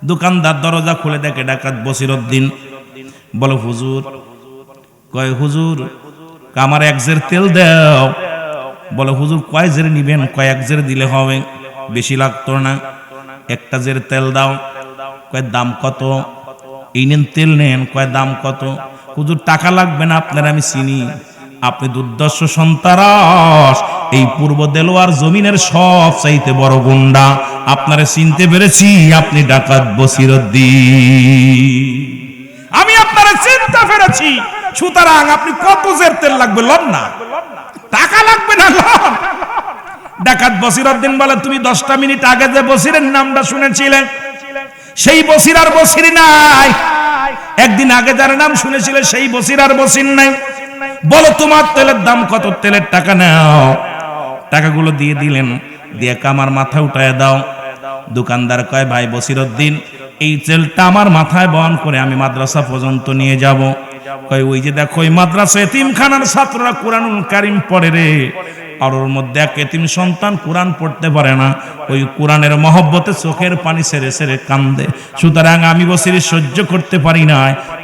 দোকানদার দরজা খুলে দেখে ডাকাত বসিরউদ্দিন। বলে হুজুর। কয় হুজুর আমার এক জের তেল দাও। বলে হুজুর কয় জের নিবেন? কয় এক জের দিলে হবে, বেশি লাগতো না, একটা জের তেল দাও। কয় দাম কত? এই নেন তেল নেন। কয় দাম কত? হুজুর টাকা লাগবে না, আপনার আমি চিনি, আপনি দুর্দর্শ সন্তারাস, এই পূর্ব দেলোয়ার জমিনের সব চাইতে বড় গুন্ডা, আপনারে চিনতে পেরেছি, আপনি ডাকাত বসিরউদ্দিন, আমি আপনারে চিনতে পেরেছি। সুতরাং আপনি কত জের তেল লাগবে লন না, টাকা লাগবে না লন। ডাকাত বসিরউদ্দিন বলে তুমি 10টা মিনিট আগে যে বসিরের নামটা শুনেছিলেন, সেই বসির আর বসির নাই। একদিন আগে যার নাম শুনেছিলে সেই বসির আর বসির নাই। বলো তোমার তেলের দাম কত? তেলের টাকা নাও। টাকাগুলো দিয়ে দিলেন, দিয়ে আমার মাথা উঠায় দাও। দোকানদার কয় ভাই বসিরউদ্দিন, এই তেলটা আমার মাথায় বহন করে আমি মাদ্রাসা পর্যন্ত নিয়ে যাব। কয় ওই যে দেখো ওই মাদ্রাসা এতিমখানার ছাত্ররা কোরআনুল কারীম পড়ে রে, আর ওর মধ্যে এক এতিম সন্তান কোরআন পড়তে পারে না, ওই কোরআনের মহব্বতে চোখের পানি ছেড়ে ছেড়ে কান্দে। সুতরাং আমি বসির সহ্য করতে পারি না,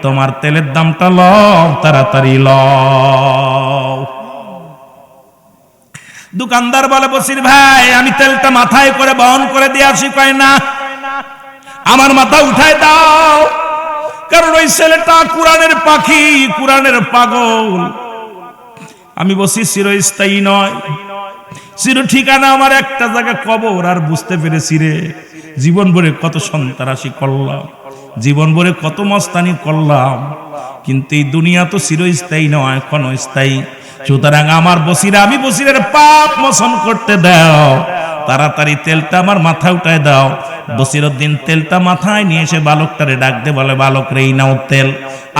তোমার তেলের দামটা লও, তাড়াতাড়ি লও। দোকানদার বলে বসির ভাই আমি তেলটা মাথায় করে বহন করে দিয়ে আসি। কয় না, আমার মাথা উঠায় দাও, কারণ ওই ছেলেটা কোরআনের পাখি, কোরআনের পাগল। আমি বসি চিরস্থায়ী নয়, চির ঠিকানা আমার একটা জায়গা কবর। আর বুঝতে পেরেছি রে, জীবন ভরে কত সন্ত্রাসী করলাম, জীবন ভরে কত মস্তানি করলাম, কিন্তু এই দুনিয়া তো চিরস্থায়ী নয়, ক্ষণস্থায়ী। সুতরাং আমার বসিরা, আমি বসিরের পাপ মোচন করতে দাও, তাড়াতাড়ি তেলটা আমার মাথা উঠায় দাও। বসিরউদ্দিন তেলটা মাথায় নিয়ে এসে বালকটারে ডাক দে, বলে বালক রে এই নাও তেল,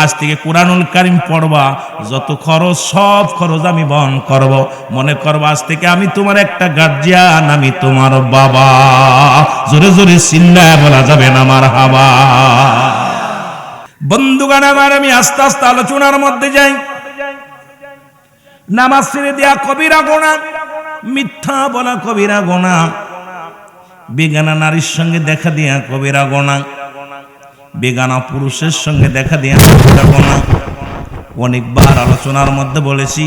আজ থেকে কোরআনুল কারীম পড়বা, যত খরচ সব খরচ আমি বহন করব। মনে করবো আজ থেকে আমি তোমার একটা গার্জিয়ান, আমি তোমার বাবা। জোরে জোরে চিল্লায় বলা যাবে না মারহাবা। বন্ধুগণ আমার, আমি আস্তে আস্তে আলোচনার মধ্যে যাই। নামাজ ছেড়ে দেয়া কবিরা গুনাহ, মিথ্যা বলা কবিরা গুনাহ, বেগানা নারীর সঙ্গে দেখা দেয়া কবিরা গুনাহ, বেগানা পুরুষের সঙ্গে দেখা দেয়া কবিরা গুনাহ। অনেকবার আলোচনার মধ্যে বলেছি,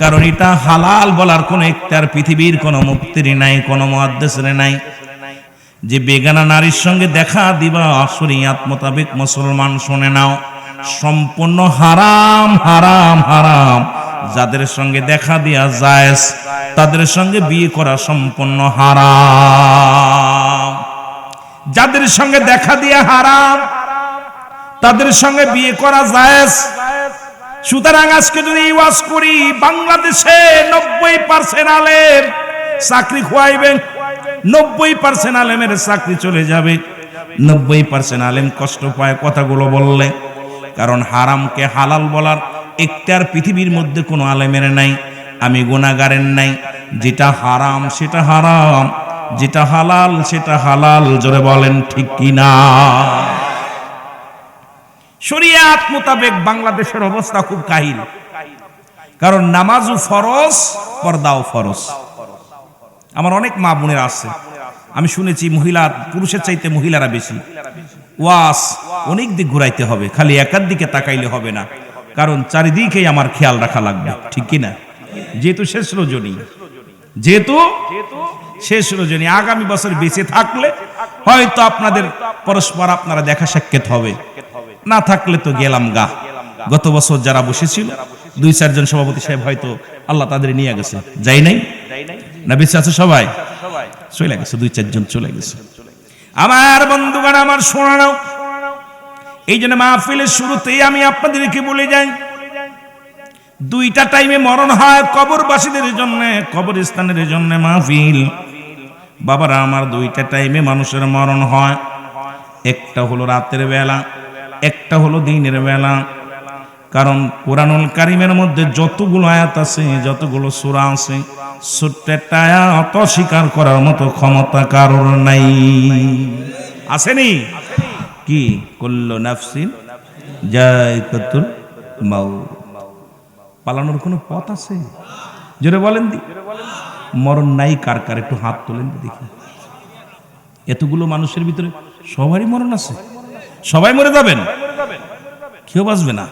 কারণ এটা হালাল বলার কোনো ইখতিয়ার পৃথিবীর কোনো মুফতির নাই, কোনো মুহাদ্দিসের নাই, যে বেগানা নারীর সঙ্গে দেখা দিবা শরীয়ত মোতাবেক মুসলমান শুনে নাও, সম্পূর্ণ হারাম হারাম হারাম। যাদের সঙ্গে দেখা দেয়া জায়েজ, তাদের সঙ্গে বিয়ে করা সম্পূর্ণ হারাম। যাদের সঙ্গে দেখা দেয়া হারাম, তাদের সঙ্গে বিয়ে করা জায়েজ। সুতরাং আজকে যদি ওয়াজ করি, বাংলাদেশে 90% আলেম চাকরি খোয়াইবেন, 90% আলেমের চাকরি চলে যাবে, 90% আলেম কষ্ট পায় কথাগুলো বললে। কারণ হারামকে হালাল বলার ইখতিয়ার পৃথিবীর মধ্যে কোনো আলেমের নাই, আমি গুনাহগারের নাই। যেটা হারাম সেটা হারাম, যেটা হালাল সেটা হালাল। জোরে বলেন ঠিক কিনা? শরীয়ত মোতাবেক বাংলাদেশের অবস্থা খুব কাহিল, কারণ নামাজও ফরজ, পর্দাও ফরজ। আমার অনেক মা বোনেরা আছে, আমি শুনেছি মহিলা পুরুষের চাইতে মহিলারা বেশি। ওয়াজ অনেক দিক ঘুরাইতে হবে, খালি একার দিকে তাকাইলে হবে না, কারণ চারিদিকেই আমার খেয়াল রাখা লাগবে, ঠিক কিনা? যেহেতু শেষ রজনী, যেহেতু শেষ রজনী, আগামী বছর বেঁচে থাকলে হয়তো আপনাদের পরস্পর আপনারা দেখা সাক্ষাৎ হবে, না থাকলে তো গেলাম গা। গত বছর যারা বসেছিল 2-4 জন সভাপতি সাহেব হয়তো আল্লাহ তাদের নিয়ে গেছে, যাই নাই না, বেঁচে আছে সবাই, চলে গেছে, 2-4 জন চলে গেছে। আমার বন্ধুগণ আমার শোনানো, এই জন্য মাহফিলের শুরুতেই আমি আপনাদেরকে বলে যাই, 2টা টাইমে মরণ হয় কবরবাসীদের জন্য, কবরস্থানের জন্য মাহফিল। বাবারা আমার, 2টা টাইমে মানুষের মরণ হয়, একটা হলো রাতের বেলা, একটা হলো দিনের বেলা। কারণ কোরআনুল কারীমের মধ্যে যতগুলো আয়াত আছে, যতগুলো সূরা আছে, ছোট্ট একটা আয়াত অস্বীকার করার মতো ক্ষমতা কারোর নাই। আসেনি কি? কুল্লু নাফসিন যায়কাতুল মাউত। পালানোর কোনো পথ আছে? জোরে বলেন দি। মরণ নাই কার কার? একটু হাত তোলেন দেখি। এতগুলো মানুষের ভিতরে সবারই মরণ আছে, সবাই মরে যাবেন, কেউ বাঁচবে না।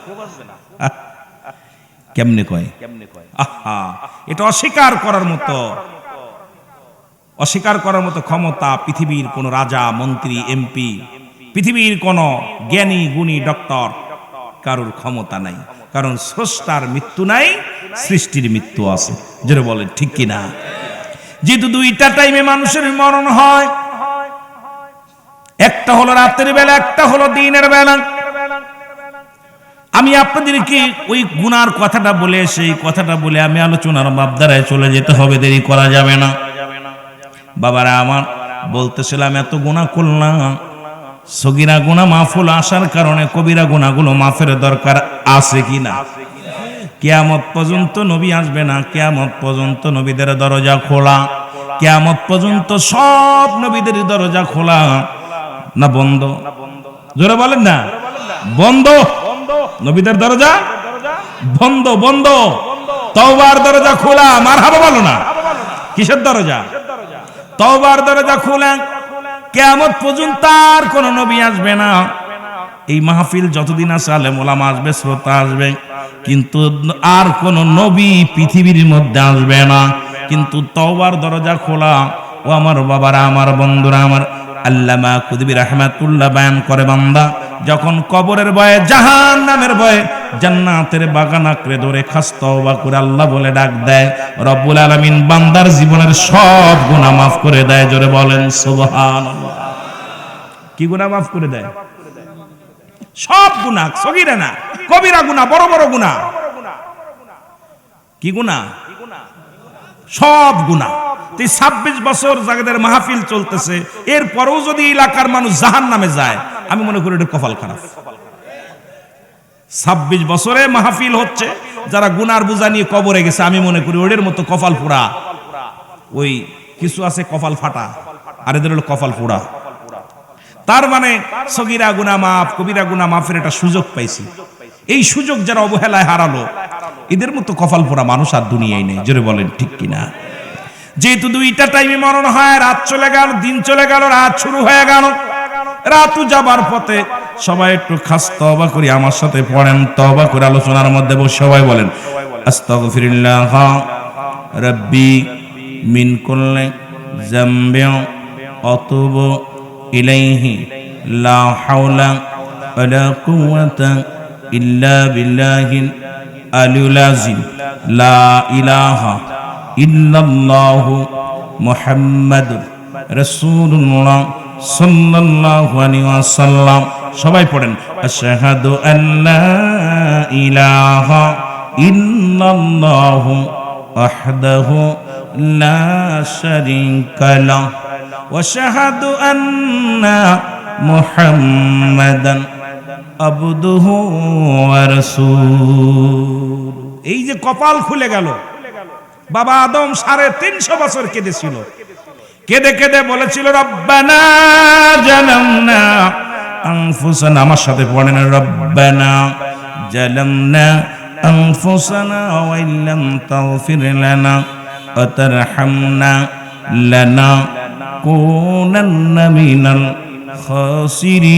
কেমনে কয়? আহা, এটা অস্বীকার করার মতো, অস্বীকার করার মতো ক্ষমতা পৃথিবীর কোন রাজা, মন্ত্রী, এমপি, পৃথিবীর কোন জ্ঞানী গুণী ডক্টর কারোর ক্ষমতা নাই। কারণ স্রষ্টার মৃত্যু নাই, সৃষ্টির মৃত্যু আছে। যেটা বলেন ঠিক কিনা? যেহেতু দুইটা টাইমে মানুষের মরণ হয়, একটা হলো রাতের বেলা, একটা হলো দিনের বেলা। আমি আপনাদেরকে ওই গুনার কথাটা বলে, সেই কথাটা বলে আমি আলোচনার বাবদারায় চলে যেতে হবে, দেরি করা যাবে না। বাবারা আমার, বলতেছিলাম এত গুনাহ করলাম, সগীরা গুনাহ মাফুল আসার কারণে কবিরা গুনাহগুলো মাফের দরকার আছে কিনা? কিয়ামত পর্যন্ত নবী আসবে না, কিয়ামত পর্যন্ত নবীদের দরজা খোলা, কিয়ামত পর্যন্ত সব নবীদের দরজা খোলা না বন্ধ? জোরে বলেন না, বন্ধ। নবীদের দরজা বন্ধ, বন্ধ। তওবার দরজা খোলা, মারহাবা বলো না। কিসের দরজা? তওবার দরজা খোলা। কিয়ামত পর্যন্ত আর কোন নবী আসবে না। এই মাহফিল যতদিন আছে আলেম ওলামা আসবে, শ্রোতা আসবে, কিন্তু আর কোন নবী পৃথিবীর মধ্যে আসবে না। কিন্তু তওবার দরজা খোলা। ও আমার বাবারা, আমার বন্ধুরা, আমার আল্লামা কুতুবী রাহমাতুল্লাহ বয়ান করে, বান্দা যখন কবরের ভয়ে, জাহান্নামের ভয়ে জান্নাতের বাগান আঁকড়ে ধরে খাস তওবা করে আল্লাহ বলে ডাক দেয়, রব্বুল আলামিন বান্দার জীবনের সব গুনাহ মাফ করে দেয়। জোরে বলেন সুবহানাল্লাহ। কি গুনাহ মাফ করে দেয়? সব গুনাহ, সগীরা না কবিরা গুনাহ, বড় বড় গুনাহ। কি গুনাহ? সব গুনাহ। 26 বছর যাদের মাহফিল চলতেছে, এরপরেও যদি এলাকার মানুষ জাহান্নামে যায়, আমি মনে করি এটা কপাল খারাপ। 26 বছরে মাহফিল হচ্ছে, যারা গুনার বোঝা নিয়ে কবরে গেছে, আমি মনে করি ওদের মতো কপাল পোড়া ওই কিছু আছে, কপাল ফাটা, আর এদের হলো কপাল পোড়া। তার মানে সগীরা গুনাহ মাফ, কবিরা গুনাহ মাফের একটা সুযোগ পাইছি। এই সুযোগ যারা অবহেলায় হারালো, এদের মতো কপাল পোড়া মানুষ আর দুনিয়ায় নেই। জোরে বলেন ঠিক কিনা? যেহেতু দুইটা টাইমে মরণ হয়, রাত চলে গেল, দিন চলে গেল, রাত শুরু হয়ে গেল। রাতু যাবার পথে সবাই একটু খাস তওবা করি, আমার সাথে পড়েন, তওবা করে আলোচনার মধ্যে বসে সবাই বলেন, আস্তাগফিরুল্লাহ রাব্বি মিন কুল্লি যামবিন আতুবু ইলাইহি লা হাওলা ওয়ালা কুওয়াতা ইল্লা বিল্লাহিল আলিয়্যিল আযীম লা ইলাহা ইল্লাল্লাহু মুহাম্মাদুর রাসূলুল্লাহ সাল্লাল্লাহু আলাইহি ওয়াসাল্লাম। সবাই পড়েন, আশহাদু আল্লা ইলাহা ইল্লাল্লাহু ওয়াহদাহু লা শারীকা লাহু ওয়া আশহাদু আন্না মুহাম্মাদান আবদুহু ওয়া রাসূলুহু। এই যে কপাল খুলে গেল। বাবা আদম 350 বছর কেঁদেছিল, কেঁদে কেঁদে বলেছিল, রব্বানা জালামনা আনফুসানা। আমার সাথে পড়েন, রব্বানা জালামনা আনফুসানা ওয়া ইল্লাম তাগফির লানা ওয়া তারহামনা লানাকুনান্না মিনাল খাসিরিন।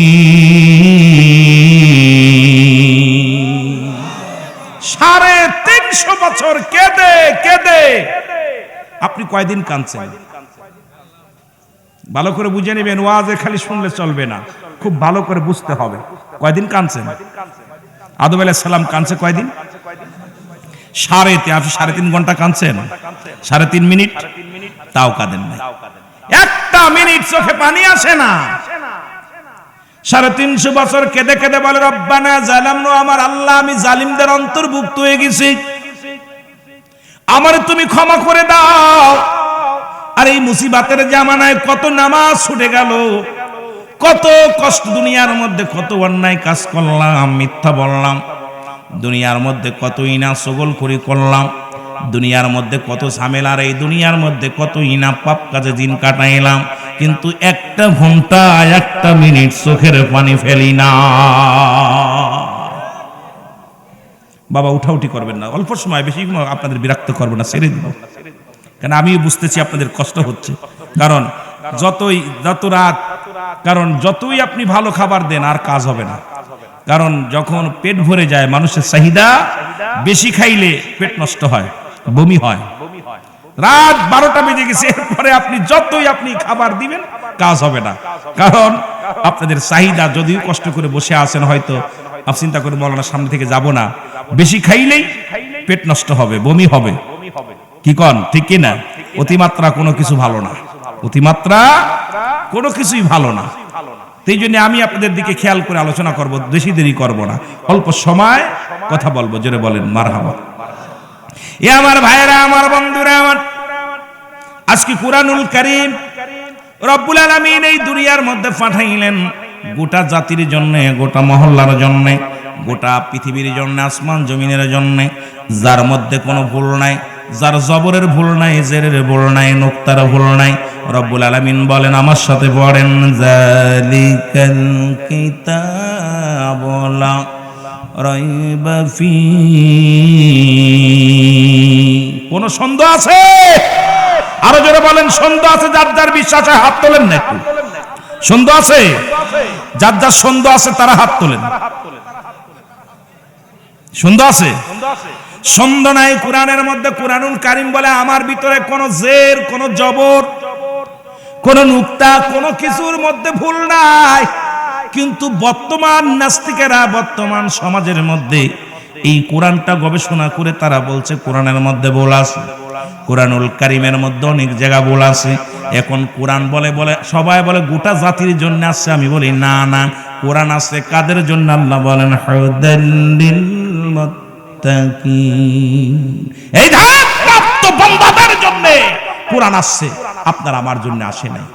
350 বছর কেঁদে কেঁদে আপনি কয়দিন কাঁদছেন? ভালো করে বুঝে নেবেন, ওয়াজে খালি শুনলে চলবে না, খুব ভালো করে বুঝতে হবে। কয়দিন কাঁদছেন? আদম আলাইহিস সালাম কাঁদছে কয়দিন? 3.5 ঘন্টা কাঁদছেন, 3.5 মিনিট, তাও কাঁদেন না। একটা মিনিট চোখে পানি আসে না। 350 বছর কেঁদে কেঁদে বলে, রব্বানা জালামনা, আমার আল্লাহ আমি জালিমদের অন্তর্ভুক্ত হয়ে গেছি, আমারে তুমি ক্ষমা করে দাও। আর এই মুসিবতের জামানায় কত নামাজ ছুটে গেল, কত কষ্ট, দুনিয়ার মধ্যে কত অন্যায় কাজ করলাম, মিথ্যা বললাম, দুনিয়ার মধ্যে কত ইনা সগল করি করলাম, দুনিয়ার মধ্যে কত ঝামেলার, এই দুনিয়ার মধ্যে কত ইনা পাপ কাজে দিন কাটাইলাম, কিন্তু একটা ঘন্টা একটা মিনিট চোখের পানি ফেলি না। বাবা উঠাউঠি করবেন না, অল্প সময়, বেশি আপনাদের বিরক্ত করবো না, ছেড়ে দিব। কেন আমি বুঝতেছি আপনাদের কষ্ট হচ্ছে, কারণ যত রাত, কারণ যতই আপনি ভালো খাবার দেন আর কাজ হবে না। কারণ যখন পেট ভরে যায়, মানুষের চাহিদা বেশি খাইলে পেট নষ্ট হয়, বমি হয়। রাত 12টা বেজে গেছে, এরপরে আপনি যতই খাবার দিবেন কাজ হবে না। কারণ আপনাদের চাহিদা, যদিও কষ্ট করে বসে আছেন, হয়তো আপনি চিন্তা করে মৌলানার সামনে থেকে যাব না, বেশি খাইলেই পেট নষ্ট হবে, বমি হবে। কি কন, ঠিক কি না? অতিমাত্রা কোনো কিছু ভালো না, অতিমাত্রা কোনো কিছুই ভালো না। সেই জন্য আমি আপনাদের দিকে খেয়াল করে আলোচনা করব, বেশি দেরি করব না, অল্প সময় কথা বলবো। জোরে বলেন মারহাবা। এ আমার ভাইরা, আমার বন্ধুরা, আমার আজকে কুরআনুল কারীম রব্বুল আলামিন এই দুনিয়ার মধ্যে পাঠাইলেন গোটা জাতির জন্য, গোটা মহল্লার জন্য, গোটা পৃথিবীর জন্য, আসমান জমিনের জন্য, যার মধ্যে কোনো ভুল নাই, যার জবরের ভুল নাই, জেরের ভুল নাই, নুক্তার ভুল নাই। রব্বুল আলামিন বলেন, আমার সাথে পড়েন, যালিকাল কিতাবু লা রাইবা ফীহি। কোন সন্দেহ আছে? আরো জোরে বলেন, সন্দেহ আছে? যার যার বিশ্বাসে হাত তোলেন না একটু। সন্দেহ আছে? যার যার সন্দেহ আছে তারা হাত তোলেন। সন্দেহ আছে? সন্দেহ নাই কোরআনের মধ্যে। কুরআনুল কারীম বলে, আমার ভিতরে কোন জের, কোন জবর, কোন নুক্তা, কোন কিছুর মধ্যে ভুল নাই। কিন্তু বর্তমান নাস্তিকেরা, বর্তমান সমাজের মধ্যে এই কোরআনটা গবেষণা করে তারা বলছে কোরআনের মধ্যে ভুল আছে, কুরআনুল কারীমের মধ্যে অনেক জায়গা ভুল আছে। এখন কোরআন বলে সবাই বলে গোটা জাতির জন্য আছে। আমি বলি না না, কোরআন আছে কাদের জন্য? আল্লাহ বলেন, হুদাল লিল মুত্তাকিন। এই প্রাপ্ত বান্দাদের জন্য কোরআন আছে, আপনার আমার জন্য আসে নাই।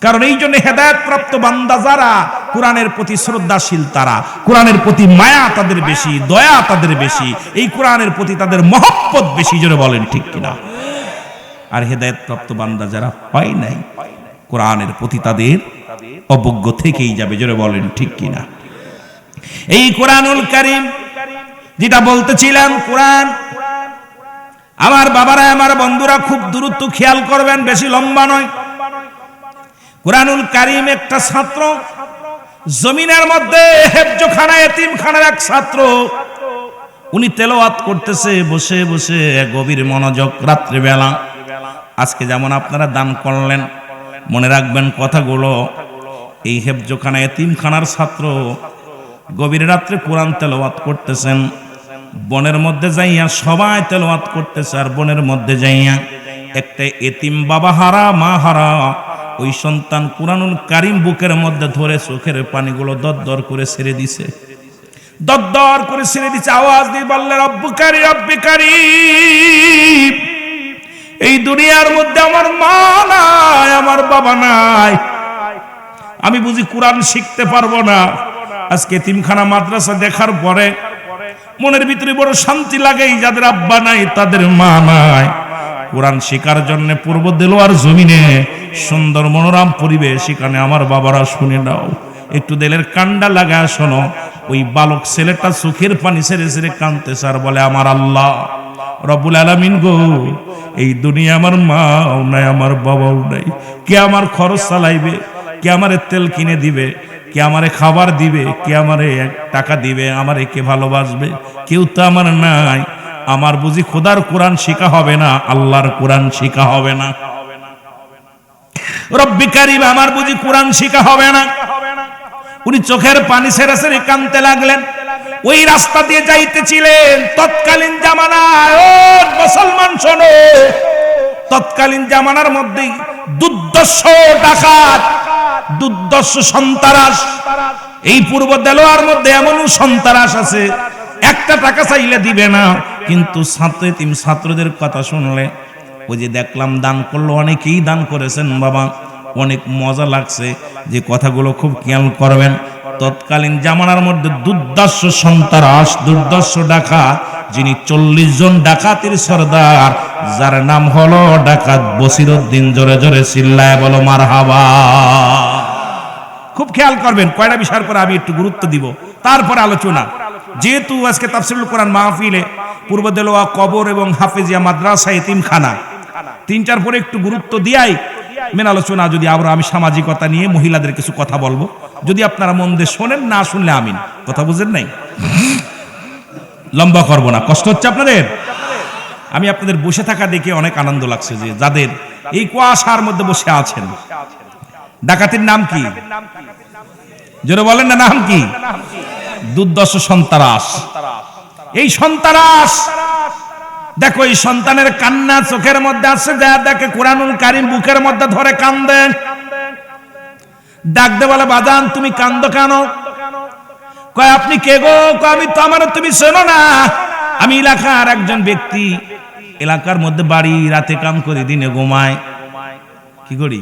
কারণ এই জন্য হেদায়েত প্রাপ্ত বান্দা যারা, কোরআনের প্রতি শ্রদ্ধাশীল তারা, কোরআনের প্রতি মায়া তাদের বেশি, দয়া তাদের বেশি, এই কোরআনের প্রতি তাদের মহব্বত বেশি। জোরে বলেন ঠিক কিনা? আর হেদায়েত প্রাপ্ত বান্দা যারা হয় নাই, কোরআনের প্রতি তাদের অবজ্ঞ থেকেই যাবে। জোরে বলেন ঠিক কিনা? এই কুরআনুল কারীম যেটা বলতেছিলাম, কোরআন, আমার বাবারা, আমার বন্ধুরা খুব দ্রুত খেয়াল করবেন, বেশি লম্বা নয়। কুরআনুল কারীম একটা ছাত্র, জমিনের মধ্যে হেফজখানা, এতিমখানার এক ছাত্র, উনি তেলাওয়াত করতেছে বসে বসে, গভীর মনোযোগ, রাত্রে বেলা। আজকে যেমন আপনারা দান করলেন, মনে রাখবেন কথাগুলো। এই হেফজখানা, এতিমখানার ছাত্র গভীর রাত্রে কোরআন তেলাওয়াত করতেছেন। বনের মধ্যে যাইয়া সবাই তেলাওয়াত করতেছে, আর বনের মধ্যে যাইয়া একটা এতিম, বাবা হারা, মা হারা, ওই সন্তান কুরআনুল কারীম বুকের মধ্যে ধরে চোখের পানিগুলো দরদর করে ছেড়ে দিছে, দরদর করে ছেড়ে দিছে। আওয়াজ দিয়ে বললে, রব্বুকারী, রব্বি কারীম, এই দুনিয়ার মধ্যে আমার মা নাই, আমার বাবা নাই, আমি বুঝি কোরআন শিখতে পারবো না। আজকে এতিমখানা, মাদ্রাসা দেখার পরে মনের ভিতরে বড় শান্তি লাগে। যাদের আব্বা নাই, তাদের মা নাই, কোরআন শেখার জন্য পূর্ব দেলোয়ার জমিনে সুন্দর মনোরম পরিবেশ, সেখানে আমার বাবারা শুনে নাও, একটু দিলের কান্ডা লাগা শোনো। ওই বালক ছেলেটা চোখের পানি ছেড়ে ছেড়ে কাঁদতেছে আর বলে, আমার আল্লাহ রব্বুল আলামিন গো, এই দুনিয়া আমার মাও নাই, আমার বাবাও নাই, কে আমার খরচ চালাইবে, কে আমারে তেল কিনে দিবে, কে আমারে খাবার দিবে, কে আমারে টাকা দিবে, আমারে কে ভালোবাসবে? কেউ তো আমার নাই। আমার বুঝি খোদার কোরআন শিখা হবে না, আল্লাহর কোরআন শিখা হবে না? রব্বি কারীম, আমার বুঝি কোরআন শিখা হবে না? উনি চোখের পানি ছেড়ে ছেড়ে কাঁদতে লাগলেন। ওই রাস্তা দিয়ে যাইতেছিলেন তৎকালীন জামানায়। ও মুসলমান শোনো, তৎকালীন জামানার মধ্যে দুর্দর্শ ডাকাত, দুর্দর্শ সন্ত্রাস, এই পূর্ব দেলোয়ার মধ্যে এমন সন্ত্রাস আছে, একটা টাকা চাইলে দিবে না। কিন্তু ছাত্র, এতিম ছাত্রদের কথা শুনলে, ওই যে দেখলাম দান করলো, অনেকেই দান করেছেন বাবা, অনেক মজা লাগছে। যে কথাগুলো খুব খেয়াল করবেন, তৎকালীন জামানার মধ্যে দুর্দর্শ সন্ত্রাস, দুর্দর্শ ডাকাত, যিনি 40 জন ডাকাতের সর্দার, যার নাম হলো ডাকাত বসিরউদ্দিন। জোরে জোরে চিল্লায় বলো মারহাবা। খুব খেয়াল করবেন, কয়টা বিষয়ের পরে আমি একটু গুরুত্ব দিব, তারপরে আলোচনা। যেহেতু আজকে তাফসীরুল কোরআন মাহফিলে পূর্ব দেলোয়া কবর এবং হাফেজিয়া মাদ্রাসা, এতিমখানা, 3-4 পরে একটু গুরুত্ব দিয়াই মেন আলোচনা যদি আবার আমি সামাজিকতা নিয়ে মহিলাদের কিছু কথা বলবো, যদি আপনারা মন দিয়ে শোনেন, না শুনলে আমিন। কথা বুঝেন নাই? লম্বা করবো না, কষ্ট হচ্ছে আপনাদের? আমি আপনাদের বসে থাকা দেখে অনেক আনন্দ লাগছে, যে যাদের এই কুয়াশার মধ্যে বসে আছেন। ডাকাতির নাম কি? জোরে বলেন না, নাম কি? দুর্দশ সন্তারাস। এই সন্তারাস দেখো, এই সন্তানের কান্না চোখের মধ্যে আছে, যা দেখে কোরআনুল কারীম বুকের মধ্যে ধরে কান্দে। ডাকতে বলে, বাজান তুমি কান্দো কেন? কয় আপনি কে গো? আমি তো, আমার তুমি শোনো না, আমি এলাকার একজন ব্যক্তি, এলাকার মধ্যে বাড়ি, রাতে কাম করি দিনে ঘুমায়। কি করি?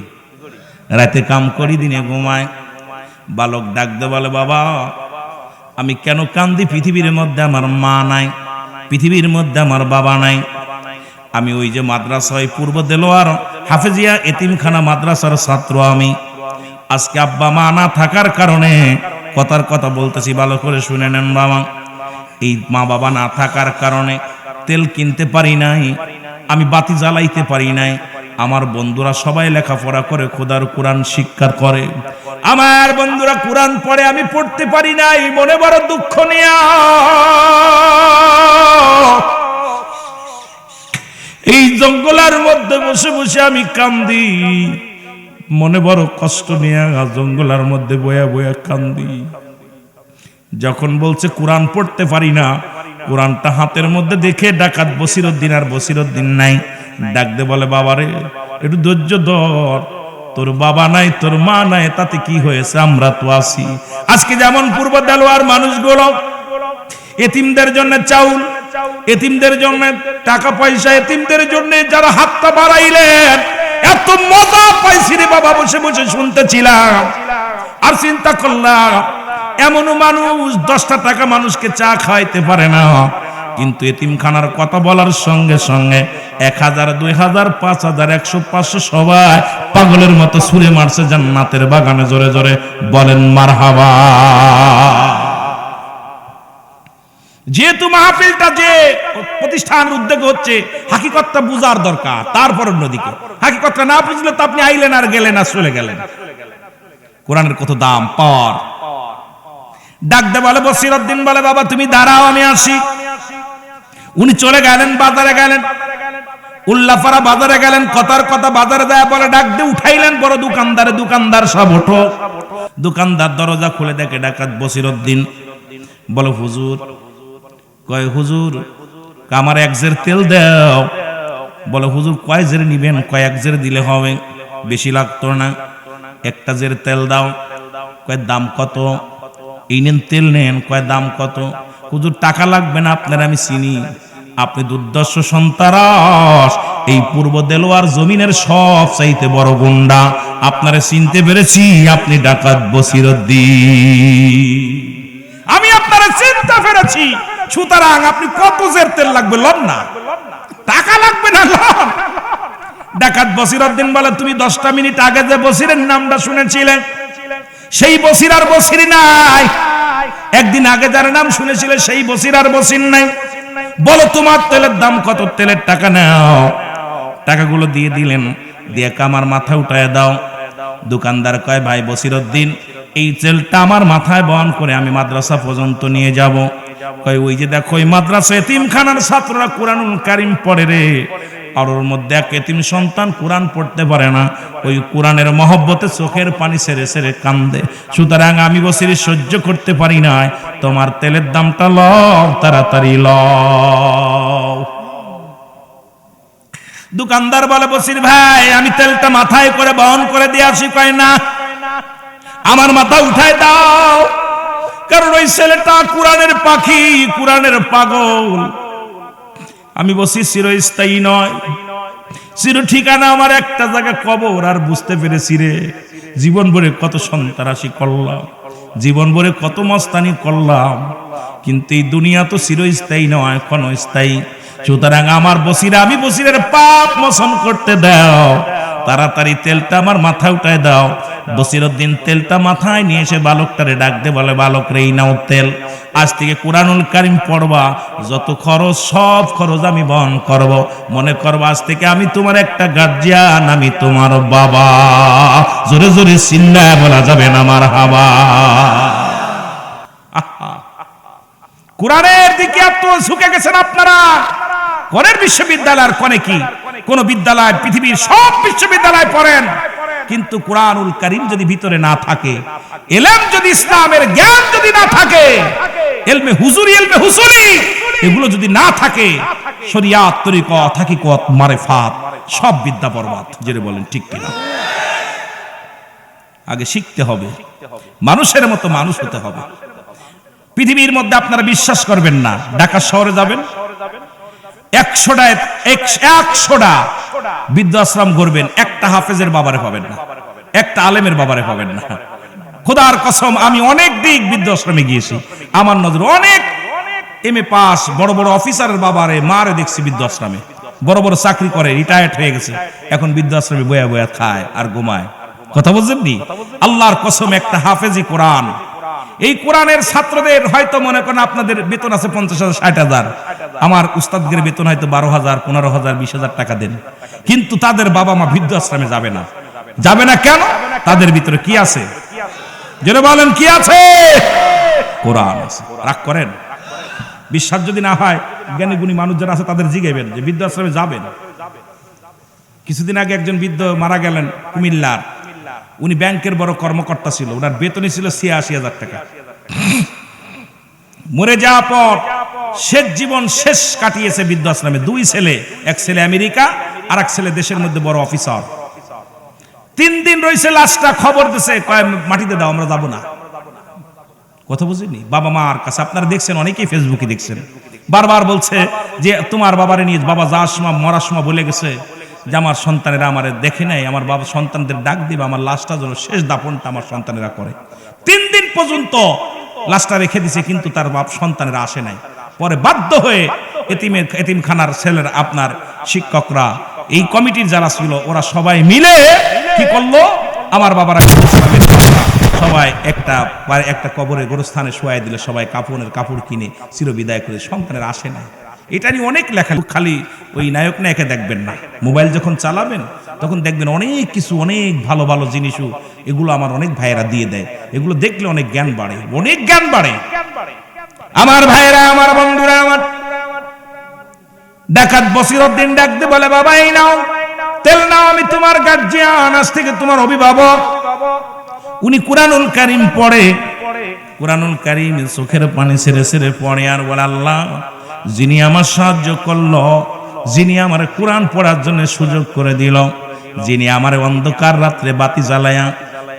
রাতে কাম করি দিনে ঘুমায়। বালক ডাকতে বলে, বাবা আমি কেন কান্দি? পৃথিবীর মধ্যে আমার মা নাই, পৃথিবীর মধ্যে আমার বাবা নাই। আমি ওই যে মাদ্রাসায় পূর্ব দেলোয়ার হাফেজিয়া এতিমখানা মাদ্রাসার ছাত্র আমি। আজকে আব্বা মা না থাকার কারণে কথার কথা বলতেছি, ভালো করে শুনে নেন বাবা। এই মা বাবা না থাকার কারণে তেল কিনতে পারি নাই, আমি বাতি জ্বালাইতে পারি নাই। আমার বন্ধুরা সবাই লেখাপড়া করে, খোদার কোরআন শিক্ষা করে। আমার বন্ধুরা কোরআন পড়ে, আমি পড়তে পারি নাই। মনে বড় দুঃখ নিয়া এই জঙ্গলের মধ্যে বসে বসে আমি কান্দি। মনে বড় কষ্ট নিয়ে জঙ্গলের মধ্যে বয়া বয়া কান্দি। যখন বলছে কোরআন পড়তে পারি না, কোরআনটা হাতের মধ্যে দেখে ডাকাত বসিরউদ্দিন, আর বসিরউদ্দিন নাই। ডাকতে বলে, বাবারে একটু ধৈর্য ধর, তোর বাবা নাই, তোর মা নাই, তাতে কি হয়েছে? আমরা তো আছি। আজকে যেমন পূর্ব দেলোয়ার মানুষগুলো এতিমদের জন্য চাউল, এতিমদের জন্য টাকা পয়সা, এতিমদের জন্য যারা হাতটা বাড়াইলেন, এত মজা পাইছি রে বাবা, বসে বসে শুনতেছিলাম। আর চিন্তা করলাম, এমন মানুষ 10টা টাকা মানুষকে চা খাইতে পারে না, কিন্তু এতিমখানার কথা বলার সঙ্গে সঙ্গে 1000, 2000, 5000, 100, 500 সবাই পাগলের মতো ছুঁড়ে মারছে জান্নাতের বাগানে। জোরে জোরে বলেন মারহাবা। যেহেতু মাহফিলটা যে প্রতিষ্ঠানের উদ্যোগ হচ্ছে, হাকিকতটা বুঝার দরকার। তারপর অন্যদিকে হাকিকতটা না বুঝলে তো আপনি আইলেন আর গেলেন আর চলে গেলেন। কোরআনের কত দাম পাওয়ার। ডাকতে বলে, বসিরউদ্দিন বলে, বাবা তুমি দাঁড়াও, আমি আসি। উনি চলে গেলেন, বাজারে গেলেন, উল্লাপাড়া বাজারে গেলেন। কথার কথা বাজারে যায় বলে, ডাক দিয়ে উঠাইলেন বড় দোকানদারে। দোকানদার সব ওঠো। দোকানদার দরজা খুলে দেখে ডাকাত বসিরউদ্দিন। বলে, হুজুর। কয়, হুজুর আমার 1 জের তেল দাও। বলে, হুজুর কয় জের নিবেন? কয় 1 জের দিলে হবে, বেশি লাগতো না, 1টা জের তেল দাও। কয় দাম কত? এই নেন তেল নেন। কয় দাম কত? হুজুর টাকা লাগবে না, আপনার আমি চিনি, আপনি দুর্দর্শ সন্তারাস, এই পূর্ব দেলোয়ার জমিনের সব চাইতে বড় গুন্ডা, আপনারে চিনতে পেরেছি, আপনি ডাকাত বসিরউদ্দিন, আমি আপনারে চিনতে পেরেছি। সুতরাং আপনি কত জের তেল লাগবে লন না, টাকা লাগবে না লন। ডাকাত বসিরউদ্দিন বলে, তুমি 10টা মিনিট আগে যে বসিরের নামটা শুনেছিলে, সেই বসির আর বসির নাই। একদিন আগে যার নাম শুনেছিলে, সেই বসির আর বসির নাই। বলো তোমার তেলের দাম কত? তেলের টাকা নাও। টাকাগুলো দিয়ে দিলেন, দিয়ে আমার মাথায় উঠায় দাও। দোকানদার কয়, ভাই বসিরউদ্দিন, এই তেলটা আমার মাথায় বহন করে আমি মাদ্রাসা পর্যন্ত নিয়ে যাব। কয়, ওই যে দেখো ওই মাদ্রাসা এতিমখানার ছাত্ররা কোরআনুল কারীম পড়ে রে, আর ওর মধ্যে এক এতিম সন্তান কোরআন পড়তে পারে না, ওই কোরআনের মহব্বতে চোখের পানি ছেড়ে ছেড়ে কান্দে। সুতরাং আমি বসির সহ্য করতে পারি না, তোমার তেলের দামটা লও, তাড়াতাড়ি লও। দোকানদার বলে, বসির ভাই আমি তেলটা মাথায় করে বহন করে দিয়ে আসি। কয়, না, আমার মাথা উঠায় দাও, কারণ ওই ছেলেটা কোরআনের পাখি, কোরআনের পাগল। আমি বসি চিরস্থায়ী নয়, চির ঠিকানা আমার একটা জায়গা কবর। আর বুঝতে পেরেছি রে, জীবন ভরে কত সন্ত্রাসী করলাম, জীবন ভরে কত মস্তানি করলাম, কিন্তু এই দুনিয়া তো চিরস্থায়ী নয়, ক্ষণস্থায়ী। সুতরাং আমার বসিরা, আমি বসিরের পাপ মোচন করতে দাও, তাড়াতাড়ি তেলটা আমার মাথায় উঠায় দাও। বসিরউদ্দিন তেলটা মাথায় নিয়ে এসে বালকটারে ডাক দিয়ে বলে, বালক রে, এই নাও তেল, আজ থেকে কুরআনুল কারীম পড়বা, যত খরচ সব খরচ আমি বহন করব। মনে করবা আজ থেকে আমি তোমার একটা গার্জিয়ান, আমি তোমার বাবা। জোরে জোরে চিল্লায় বলা যাবে না মারহাবা। কোরআনের দিকে এত ঝুঁকে গেছেন আপনারা। কোনের বিশ্ববিদ্যালয়ের কোনে কি কোন বিদ্যালয়, পৃথিবীর সব বিশ্ববিদ্যালয় পড়েন, কিন্তু কুরআনুল কারীম যদি ভিতরে না থাকে, ইলম যদি, ইসলামের জ্ঞান যদি না থাকে, ইলমে হুজুরি, ইলমে হুসুলি এগুলো যদি না থাকে, শরিয়াত, তরিকত, হাকিকত, মারিফাত সব বিদ্যা বরবাদ। যেটা বলেন ঠিক কিনা? আগে শিখতে হবে, মানুষের মতো মানুষ হতে হবে। পৃথিবীর মধ্যে আপনারা বিশ্বাস করবেন না, ঢাকা শহরে যাবেন, 100টা বৃদ্ধাশ্রম করবেন, একটা হাফেজের বাবারে পাবেন না, একটা আলেমের বাবারে পাবেন না। খোদার কসম, আমি অনেক দিক বৃদ্ধাশ্রমে গিয়েছি, আমার নজর অনেক এমএ পাস বড় বড় অফিসারের বাবারে মারে দেখছি বৃদ্ধাশ্রমে, বড় বড় চাকরি করে, রিটায়ার্ড হয়ে গেছে, এখন বৃদ্ধাশ্রমে বয়া বয়া খায় আর ঘুমায়। কথা বুঝছেন নি? আল্লাহর কসম, একটা হাফেজি কোরআন, এই কোরআনের ছাত্রদের হয়তো মনে করেন আপনাদের বেতন আছে 50,000 60,000, আমার উস্তাদদের বেতন হয়তো 12,000 15,000 20,000 টাকা দেন, কিন্তু তাদের বাবা মা বৃদ্ধাশ্রমে যাবে না। যাবে না কেন? তাদের ভিতরে কি আছে? যেটা বলেন কি আছে? কোরআন আছে। রাগ করেন? বিশ্বাস যদি না হয়, জ্ঞানী গুণী মানুষ যারা আছে তাদের জিজ্ঞাসা যে বৃদ্ধাশ্রমে যাবেন। কিছুদিন আগে একজন বৃদ্ধ মারা গেলেন কুমিল্লার, উনি ব্যাংকের বড় কর্মকর্তা ছিল, ওনার বেতনই ছিল 86,000 টাকা। মরে যাওয়ার পর শেষ জীবন শেষ কাটিয়েছে বৃদ্ধাশ্রমে। 2 ছেলে, এক ছেলে আমেরিকা আর এক ছেলে দেশের মধ্যে বড় অফিসার। 3 দিন রয়েছে, লাশটা খবর দিছে, মাটিতে দাও, আমরা যাবো না। কথা বুঝিনি? বাবা মার কাছে আপনারা দেখছেন, অনেকেই ফেসবুকে দেখছেন, বারবার বলছে যে তোমার বাবারে নিয়ে, বাবা যাওয়ার সময় মরার সময় বলে গেছে যে আমার সন্তানেরা আমারে দেখে নাই, আমার বাবা সন্তানদের ডাক দিবে, আমার লাশটা যেন শেষ দাফনটা আমার সন্তানেরা করে। 3 দিন পর্যন্ত লাশটা রেখে দিছে, কিন্তু তার বাপ সন্তানেরা আসে নাই। পরে বাধ্য হয়ে এতিমখানার ছেলের আপনার শিক্ষকরা, এই কমিটির যারা ছিল, ওরা সবাই মিলে কি করলো, আমার বাবারা সবাই একটা কবরে গোরস্থানে শোয়াই দিলে, সবাই কাপড় কিনে চিরবিদায় করে, সন্তানের আসে নাই। এটা নিয়ে অনেক লেখা, খালি ওই নায়ক নায়িকা দেখবেন না, মোবাইল যখন চালাবেন তখন দেখবেন অনেক কিছু, অনেক ভালো ভালো জিনিসও এগুলো আমার অনেক ভাইয়েরা দিয়ে দেয়, এগুলো দেখলে অনেক জ্ঞান বাড়ে, অনেক জ্ঞান বাড়ে। আমার ভাইয়েরা, আমার বন্ধুরা, আমার ডাকাত বসিরউদ্দিন ডাক দিয়ে বলে, বাবা এই নাও তেল নাও, আমি তোমার গার্জিয়ান, আজ থেকে তোমার অভিভাবক। উনি কুরআনুল কারীম পড়ে, কুরআনুল কারীম চোখের পানি ছেড়ে ছেড়ে পড়ে আর বলে, আল্লাহ, যিনি আমার সাহায্য করলো, যিনি আমার কোরআন পড়ার জন্য সুযোগ করে দিল, যিনি আমার অন্ধকার রাত্রে বাতি জ্বালায়া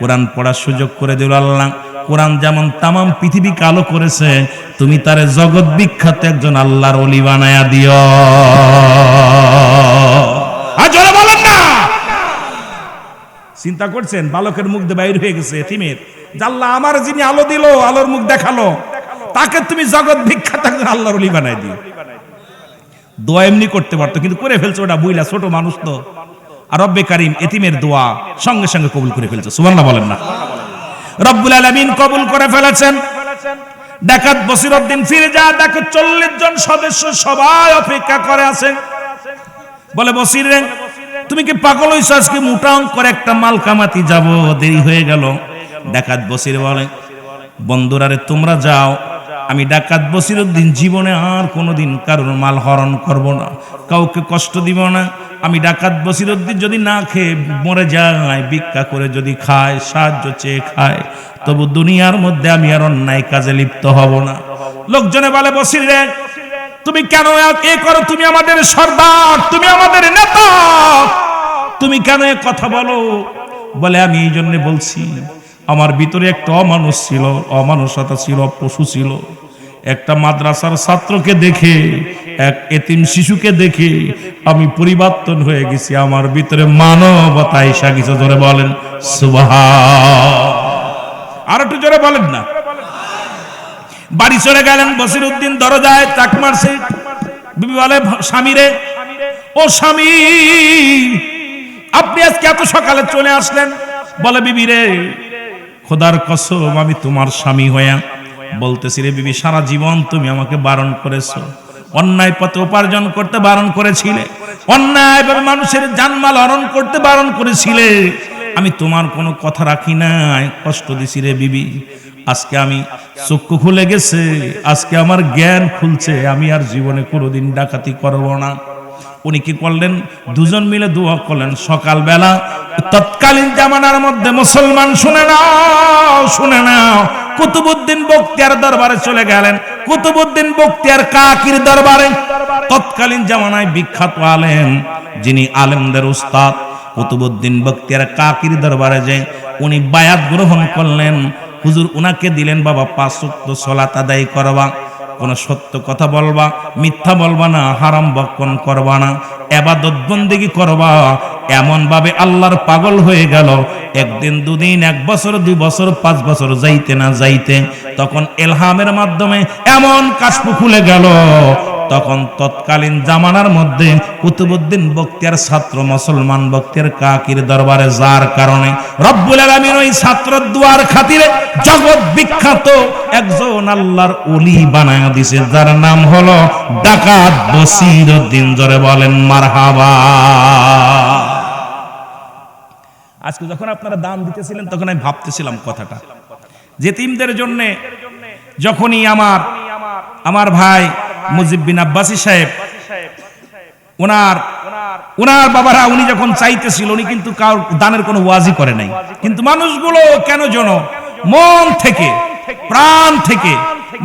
কোরআন পড়ার সুযোগ করে দিল, আল্লাহ, কোরআন যেমন তামাম পৃথিবীকে আলো করেছে, তুমি তারে জগৎ বিখ্যাত একজন আল্লাহর ওলি বানায়া দিও। আজরে বলেন না। চিন্তা করছেন, বালকের মুখ দিয়ে বাইর হয়ে গেছে এতিমের, আল্লাহ আমার যিনি আলো দিল, আলোর মুখ দেখালো, তাকে তুমি জগৎ বিখ্যাত একজন আল্লাহর ওলি বানাই দিও। দোয়া এমনি করতে পারতো, কিন্তু করে ফেলছে ওটা বুইলা, ছোট মানুষ তো। আর রব্বে কারীম এতিমের দোয়া সঙ্গে সঙ্গে কবুল করে ফেলছে। সুবহানাল্লাহ বলেন না? রব্বুল আলামিন কবুল করে ফেলেছেন। ডাকাত বসিরউদ্দিন ফিরে যা, দেখো 40 জন সদস্য সবাই অপেক্ষা করে আছে। বলে, বসির রে, তুমি কি পাগল হইছো? আজকে মোটা অঙ্কের একটা মাল কামাতি যাব, দেরি হয়ে গেল। ডাকাত বসির বলে, বন্ধুরা রে, তোমরা যাও, আমি ডাকাত বসিরউদ্দিন জীবনে আর কোনোদিন কারোর মাল হরণ করব না, কাউকে কষ্ট দিব না। আমি ডাকাত বসিরউদ্দিন যদি না খেয়ে মরে যায়, ভিক্ষা করে যদি খায়, সাহায্য চেয়ে খায়, তবু দুনিয়ার মধ্যে আমি আর অন্যায় কাজে লিপ্ত হব না। লোকজনে বলে, বসির রে, তুমি কেন এ করো? তুমি আমাদের সর্দার, তুমি আমাদের নেতা, তুমি কেন এ কথা বলো? বলে, আমি এই জন্য বলছি, আমার ভিতরে একটা অমানুষ ছিল, অমানুষতা ছিল, পশু ছিল। একটা মাদ্রাসার ছাত্রকে দেখে, এক এতিম শিশুকে দেখে আমি পরিবর্তন হয়ে গেছি, আমার ভিতরে মানবতা এসে গেছে। জোরে বলেন সুবহান। আর একটু জোরে বলেন না। বাড়ি চলে গেলেন বসিরউদ্দিন, দরজায় তাক মারছে। বিবি বলে, স্বামী রে, ও স্বামী, আপনি আজকে এত সকালে চলে আসলেন? বলে বিবি রে, খোদার কসম আমি তোমার স্বামী হইয়া বলতেছি রে বিবি, সারা জীবন তুমি আমাকে বারণ করেছো, অন্যায় পথে উপার্জন করতে বারণ করেছিলে, অন্যায়ভাবে মানুষের জানমাল হরণ করতে বারণ করেছিলে, আমি তোমার কোনো কথা রাখি নাই, কষ্ট দিছি রে বিবি। আজকে আমি চক্ষু খুলে গেছে, আজকে আমার জ্ঞান খুলছে, আমি আর জীবনে কোনোদিন ডাকাতি করব না। উনি কি করলেন? দুজন মিলে দোয়া করলেন সকালবেলা। তৎকালীন জামানার মধ্যে মুসলমান শুনে নাও, কুতুবউদ্দিন বখতিয়ার দরবারে চলে গেলেন। কুতুবউদ্দিন বখতিয়ার কাকির দরবারে, তৎকালীন জামানায় বিখ্যাত আলেম, যিনি আলেমদের উস্তাদ, কুতুবউদ্দিন বখতিয়ার কাকির দরবারে যে উনি বায়াত গ্রহণ করলেন। হুজুর উনাকে দিলেন, বাবা 5 ওয়াক্ত সালাত আদায় করবা, কোন সত্য কথা বলবা, মিথ্যা বলবা না, হারাম বক্ষণ করবা না, ইবাদত বন্দেগী করবা। এমন ভাবে আল্লাহর পাগল হয়ে গেল। একদিন, দুদিন, 1 বছর, 2 বছর, 5 বছর যাইতে না যাইতে তখন ইলহামের মাধ্যমে এমন কাশফ খুলে গেল। তখন তৎকালীন জামানার মধ্যে কুতুবউদ্দিন বখতিয়ার ছাত্র মুসলমান বখতিয়ার কাকির দরবারে যার কারণে রব্বুল আলামিন ওই ছাত্রের দুয়ার খাতিরে জগৎ বিখ্যাত একজন আল্লাহর ওলি বানায়া দিয়েছে, যার নাম হলো ডাকাত বসিরউদ্দিন। জোরে বলেন মারহাবা। আজকে যখন আপনারা দান দিতেছিলেন তখন আমি ভাবতেছিলাম কথাটা, যেতিমদের জন্য যখনই আমার ভাই মুজিব বিন আব্বাসী সাহেব ওনার বাবারা উনি যখন চাইতেছিল, উনি কিন্তু কার দানের কোনো ওয়াজি করে নাই, কিন্তু মানুষগুলো কেন যেন মন থেকে প্রাণ থেকে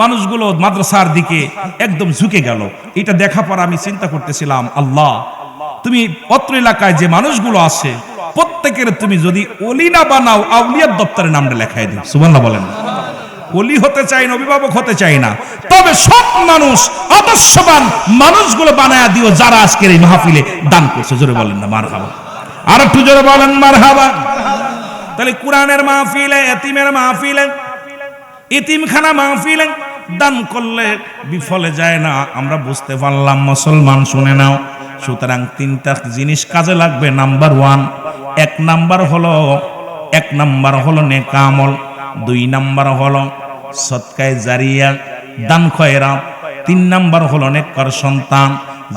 মানুষগুলো মাদ্রাসার দিকে একদম ঝুঁকে গেল। এটা দেখা পর আমি চিন্তা করতেছিলাম, আল্লাহ তুমি অত্র এলাকায় যে মানুষগুলো আছে প্রত্যেকের তুমি যদি ওলি না বানাও, আউলিয়ার দপ্তরে নামটা লেখাই দিও। সুবহানাল্লাহ বলেন। ওলি হতে চাই না, অভিভাবক হতে চাই না, তবে সব মানুষ আদর্শবান মানুষগুলো বানায়া দিও যারা আজকের এই মাহফিলে দান করছে। জোরে বলেন না মারহাবা। আর একটু জোরে বলেন মারহাবা। তাহলে কোরআনের মাহফিলে, এতিমের মাহফিলে, এতিমখানা মাহফিলে দান করলে বিফলে যায় না, আমরা বুঝতে পারলাম। মুসলমান শুনে নাও, সুতরাং 3টা জিনিস কাজে লাগবে। নাম্বার 1, 1 নাম্বার হলো নেক আমল, 2 নাম্বার হলো সদকায়ে জারিয়া, দান খয়রাত, 3 নাম্বার হলো নেককার সন্তান।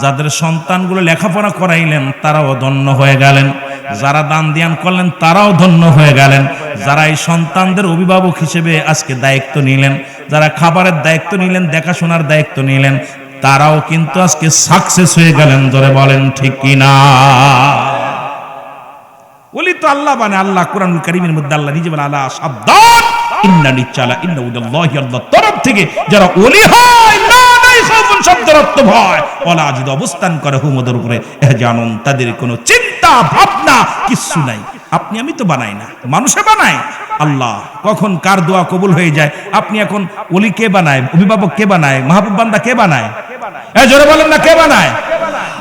যাদের সন্তানগুলো লেখাপড়া করাইলেন তারাও ধন্য হয়ে গেলেন, যারা দান দিয়ান করলেন তারাও ধন্য হয়ে গেলেন, যারা এই সন্তানদের অভিভাবক হিসেবে আজকে দায়িত্ব নিলেন, যারা খাবারের দায়িত্ব নিলেন, দেখাশোনার দায়িত্ব নিলেন, তারাও কিন্তু আজকে সাকসেস হয়ে গেলেন। ধরে বলেন ঠিক কিনা? ওলি তো আল্লাহ বানায়। আল্লাহ কোরআনুল কারীমের মধ্যে আল্লাহ নিজে বলে, আলা সাবধান ইন্না নিচালা ইন্না উদাল্লাহি, আল্লাহ তরফ থেকে যারা ওলি হয় না নাই খাউফুন শব্দের অর্থ ভয়, ওয়ালা যদি অবস্থান করে হুমদের উপরে এহজানুন, তাদের কোনো চিন্তা ভাবনা কিছু নাই। আপনি আমি তো বানাই না, মানুষে বানায়। আল্লাহ কখন কার দোয়া কবুল হয়ে যায়। আপনি এখন ওলি কে বানায়, অভিভাবক কে বানায়, মাহবুব বান্দা কে বানায়? জোরে বলেন না, কে বানায়?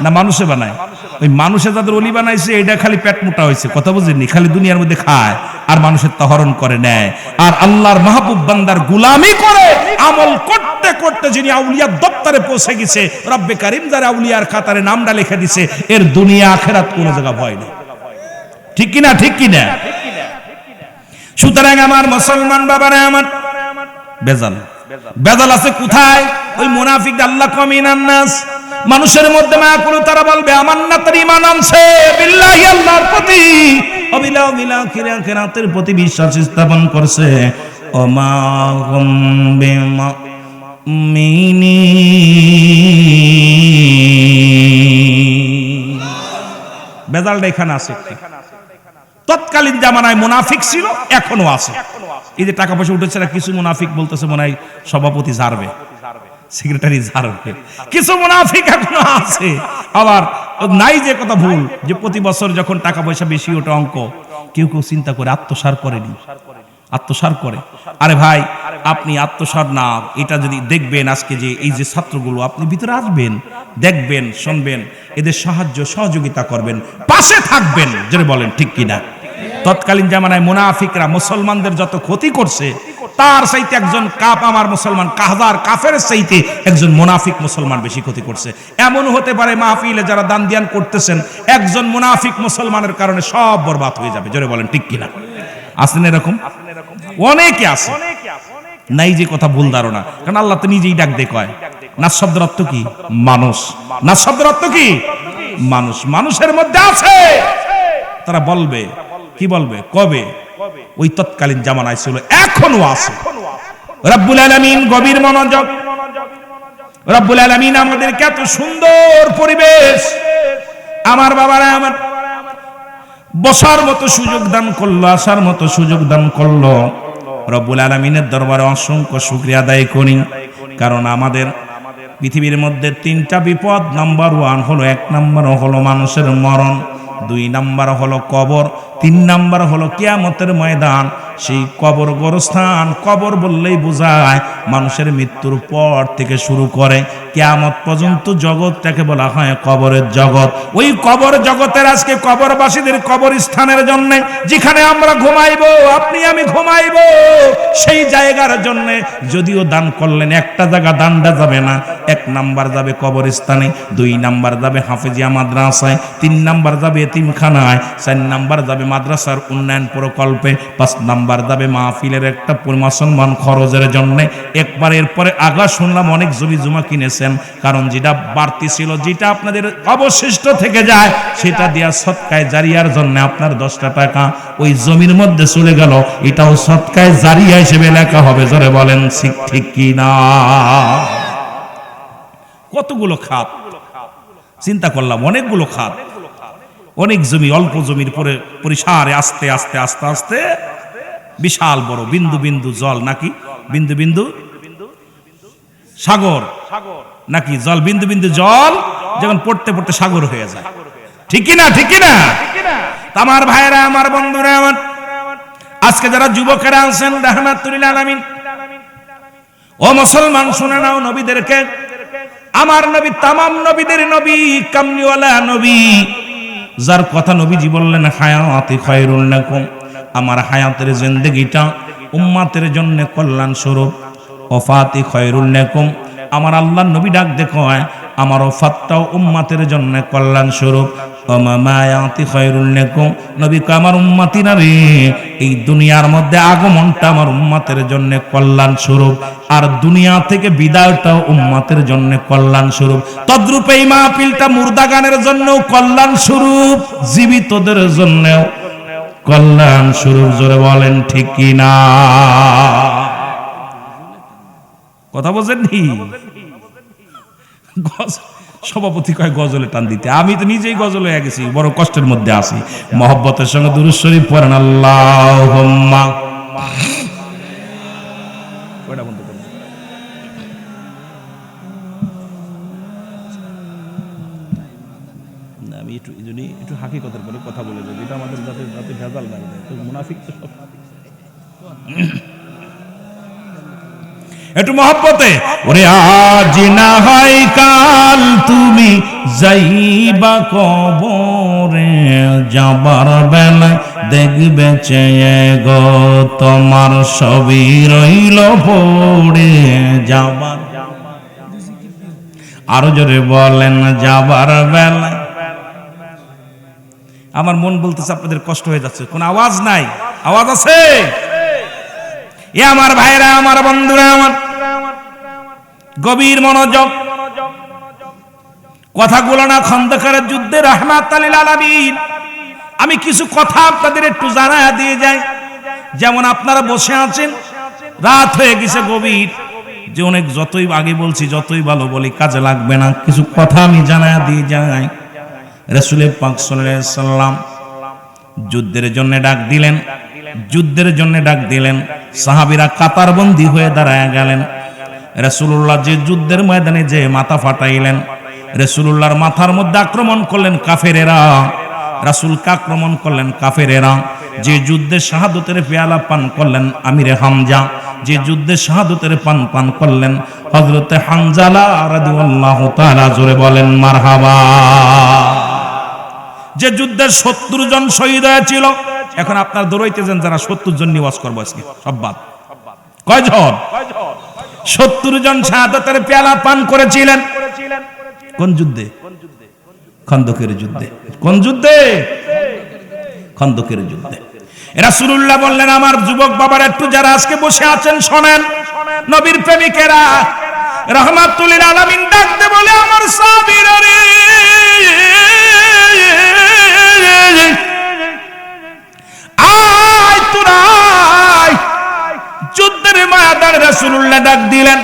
না মানুষে বানায়। ওই মানুষে যাদের ওলি বানাইছে এটা খালি পেট মোটা হয়েছে, কথা বুঝেননি, খালি দুনিয়ার মধ্যে খায় আর মানুষের তাহরণ করে নেয়। আর আল্লাহর মাহবুব বান্দার গুলামি করে আমল করতে করতে যিনি আউলিয়ার দপ্তরে পৌঁছে গেছে, রব্বে কারীম যারা আউলিয়ার খাতারে নামটা লিখে দিছে, এর দুনিয়া আখিরাত কোনো জায়গা ভয় নেই। ঠিক কিনা? ঠিক কিনা? সুতরাং আমার মুসলমান বাবারা, আমার বেজাল আছে কোথায়? ওই মুনাফিক। আল্লাহ কমিনান নাস, মানুষের মধ্যে মায়া করে তারা বলবে আমার না তার ঈমান আনছে বিল্লাহি, আল্লাহর প্রতি, অবিল আখিরাতের প্রতি বিশ্বাস স্থাপন করছে। ওমা হুম বিমুমিনিন। বেজালটা এখানে আছে। তৎকালীন জামানায় মুনাফিক ছিল, এখনো আছে। এই যে টাকা পয়সা উঠেছে না, কিছু মুনাফিক বলতেছে মনে হয় সভাপতি ঝাড়বে, সেক্রেটারি ঝাড়বে, কিছু মুনাফিক এখনো আছে। আবার নাই যে কথা ভুল, যে প্রতি বছর যখন টাকা পয়সা বেশি ওঠে অঙ্ক, কেউ কেউ চিন্তা করে আত্মসার করেনি, আত্মসার করে। আরে ভাই, আপনি আত্মসার না, এটা যদি দেখবেন আজকে যে এই যে ছাত্রগুলো, আপনি ভিতরে আসবেন, দেখবেন, শুনবেন, এদের সাহায্য সহযোগিতা করবেন, পাশে থাকবেন। যেটা বলেন ঠিক কিনা? তৎকালীন জামানায় মুনাফিকরা মুসলমানদের যত ক্ষতি করছে, তার চাইতে একজন আমার মুসলমান হাজার কাফেরের চাইতে একজন মুনাফিক মুসলমান বেশি ক্ষতি করছে। এমন হতে পারে মাহফিলে যারা দান দিয়ান করতেছেন একজন মুনাফিক মুসলমানের কারণে সব বরবাদ হয়ে যাবে। জোরে বলেন ঠিক কিনা? আছেন এরকম? অনেকে আছে। নাই যে কথা ভুল ধারণা, কারণ আল্লাহ তো নিজেই ডাক দিয়ে কয় নাস শব্দের অর্থ কি? মানুষ। নাস শব্দের অর্থ কি? মানুষ। মানুষের মধ্যে আছে, তারা বলবে কি বলবে? কবে? ওই তৎকালীন জামানায় ছিল, এখনো আছে। রব্বুল আলামিন গভীর মনোযোগ। রব্বুল আলামিন আমাদেরকে এত সুন্দর পরিবেশ, আমার বাবারা আমার বসার মতো সুযোগ দান করলো, আসার মতো সুযোগ দান করলো। রব্বুল আলামিনের দরবারে অসংখ্য শুকরিয়া আদায় করি, কারণ আমাদের পৃথিবীর মধ্যে তিনটা বিপদ। নাম্বার 1 হলো, 1 নাম্বার হলো মানুষের মরণ, 2 নাম্বার হলো কবর, 3 নাম্বার হলো কিয়ামতের ময়দান। সেই কবর গোরস্থান, কবর বললেই বোঝায় মানুষের মৃত্যুর পর থেকে শুরু করে কিয়ামত পর্যন্ত জগৎটাকে বলা হয় কবরের জগৎ। ওই কবর জগতের আজকে কবরবাসীদের কবরস্থানের জন্য, যেখানে আমরা ঘুমাইবো, আপনি আমি ঘুমাইবো, সেই জায়গার জন্য যদিও দান করলেন, একটা জায়গা দানটা যাবে না। 1 নাম্বার যাবে কবরস্থানে, 2 নাম্বার যাবে হাফেজিয়া মাদ্রাসায়, 3 নাম্বার যাবে এতিমখানায়, 4 নাম্বার যাবে মাদ্রাসার উন্নয়ন প্রকল্পে, 5 নাম্বার যাবে মাহফিলের একটা মুসলমান খরচের জন্য। একবার এরপরে আগা শুনলাম অনেক জমি জমা কিনেছেন, কারণ যেটা বাড়তি ছিল, যেটা আপনাদের অবশিষ্ট থেকে যায়, সেটা দিয়া সদকায়ে জারিয়ার জন্য আপনার 10টা টাকা ওই জমির মধ্যে চলে গেল, এটাও সদকায়ে জারিয়া হিসেবে লেখা হবে। জোরে বলেন ঠিক কি না? কতগুলো খাত চিন্তা করলাম, অনেকগুলো খাত, অনেক জমি, অল্প জমির পরে পরিসারে আস্তে আস্তে আস্তে আস্তে বিশাল বড় বিন্দু বিন্দু জল, নাকি বিন্দু বিন্দু সাগর, নাকি জল বিন্দু বিন্দু জল যখন পড়তে পড়তে সাগর হয়ে যায়। ঠিক কি না? ঠিক কি না? আমার ভাইরা, আমার বন্ধুরা, আমার আজকে যারা যুবকেরা আছেন রাহমাতুল আলামিন, ও মুসলমান শুনে নাও নবীদেরকে। আমার নবী তামাম নবীদের নবী, কামলিওয়ালা নবী, যার কথা নবীজি বললেন হায়াতি খায়রুল লাকুম, আমার হায়াতের জিন্দেগিটা উম্মতের জন্য কল্যাণ স্বরূপ। ওফাতি খায়রুল লাকুম, আমার আল্লাহর নবী ডাক দেখো আমার ওফাতটাও উম্মতের জন্য কল্যাণ স্বরূপ। মামায়াতি খায়রুল লাকুম, নবী কয় আমার উম্মতিরা রে, এই দুনিয়ার মধ্যে আগমনটা আমার উম্মতের জন্য কল্যাণ স্বরূপ, আর দুনিয়া থেকে বিদায়টাও উম্মতের জন্য কল্যাণ স্বরূপ। তদ্রূপ এই মাহফিলটা মুর্দা গানের জন্য কল্যাণ স্বরূপ, জীবিতদের জন্য কল্যাণ স্বরূপ। জোরে বলেন ঠিক কি না? কথা বলছেন নি? সভাপতি কয় গজলে টান দিতে, আমি তো নিজেই গজল হয়ে গেছি, বড় কষ্টের মধ্যে আছি। মহব্বতের সঙ্গে দুরূদ শরীফ পড়েন আল্লাহুম্মা। আমি একটু হাকিকতের পরে কথা বলে দেবো, এটা আমাদের যাতে ভেজাল না হয়, তো মুনাফিক তো সব একটু মহব্বতে। ওরে আজ না হয় কাল তুমি যাইবা কবরে, যাবার বেলায় দেখবে চেয়ে গো তোমার সবই রইল পড়ে। যাবার, আরো জোরে বলেন, যাবার বেলায়। আমার মন বলতেছে আপনাদের কষ্ট হয়ে যাচ্ছে, কোন আওয়াজ নাই? আওয়াজ আছে? এ আমার ভাইরা, আমার বন্ধুরা, আমার গভীর মনোযোগ। কথাগুলো না খন্দকারের যুদ্ধে রাহমাতুল আলামিন, আমি কিছু কথা আপনাদের একটু জানায়া দিয়ে যাই। যেমন আপনারা বসে আছেন, রাত হয়ে গেছে গভীর, যে অনেক যতই আগে বলছি, যতই ভালো বলি কাজে লাগবে না, কিছু কথা আমি জানায়া দিয়ে যাই। রাসূল পাক সাল্লাল্লাহু আলাইহি সাল্লাম যুদ্ধের জন্য ডাক দিলেন, যুদ্ধের জন্য ডাক দিলেন, সাহাবীরা কাতারবন্দি হয়ে দাঁড়ায় গেলেন। রাসূলুল্লাহ যে যুদ্ধের ময়দানে যে মাথা ফাটাইলেন, রাসূলুল্লাহর মাথার মধ্যে আক্রমণ করলেন কাফেরেরা, রাসূলকে আক্রমণ করলেন কাফেরেরা। যে যুদ্ধে শাহাদাতের পেয়ালা পান করলেন আমিরে হামজা, যে যুদ্ধে শাহাদাতের পান করলেন হযরতে হানজালা রাদিয়াল্লাহু তাআলা। জোরে বলেন মারহাবা। যে যুদ্ধের 70 জন শহীদ হয়েছিল, এখন আপনার দৌড়াইতেছেন যারা 70 জন নিওয়াজ করবো আজকে, সব বাদ। কয়জন? 70 জন শাহাদাতের পেয়ালা পান করেছিলেন। কোন যুদ্ধে? খন্দকের যুদ্ধে। কোন যুদ্ধে? খন্দকের যুদ্ধে। রাসূলুল্লাহ বললেন, আমার যুবক বাবার একটু যারা আজকে বসে আছেন শোনেন, নবীর প্রেমিকেরা, রাহমাতুল লিল আলামিন ডাকতে বলে, আমার সাহাবীরা রে, আয় তোরা আয়। যুদ্ধের ময়দানে রাসূলুল্লাহ ডাক দিলেন,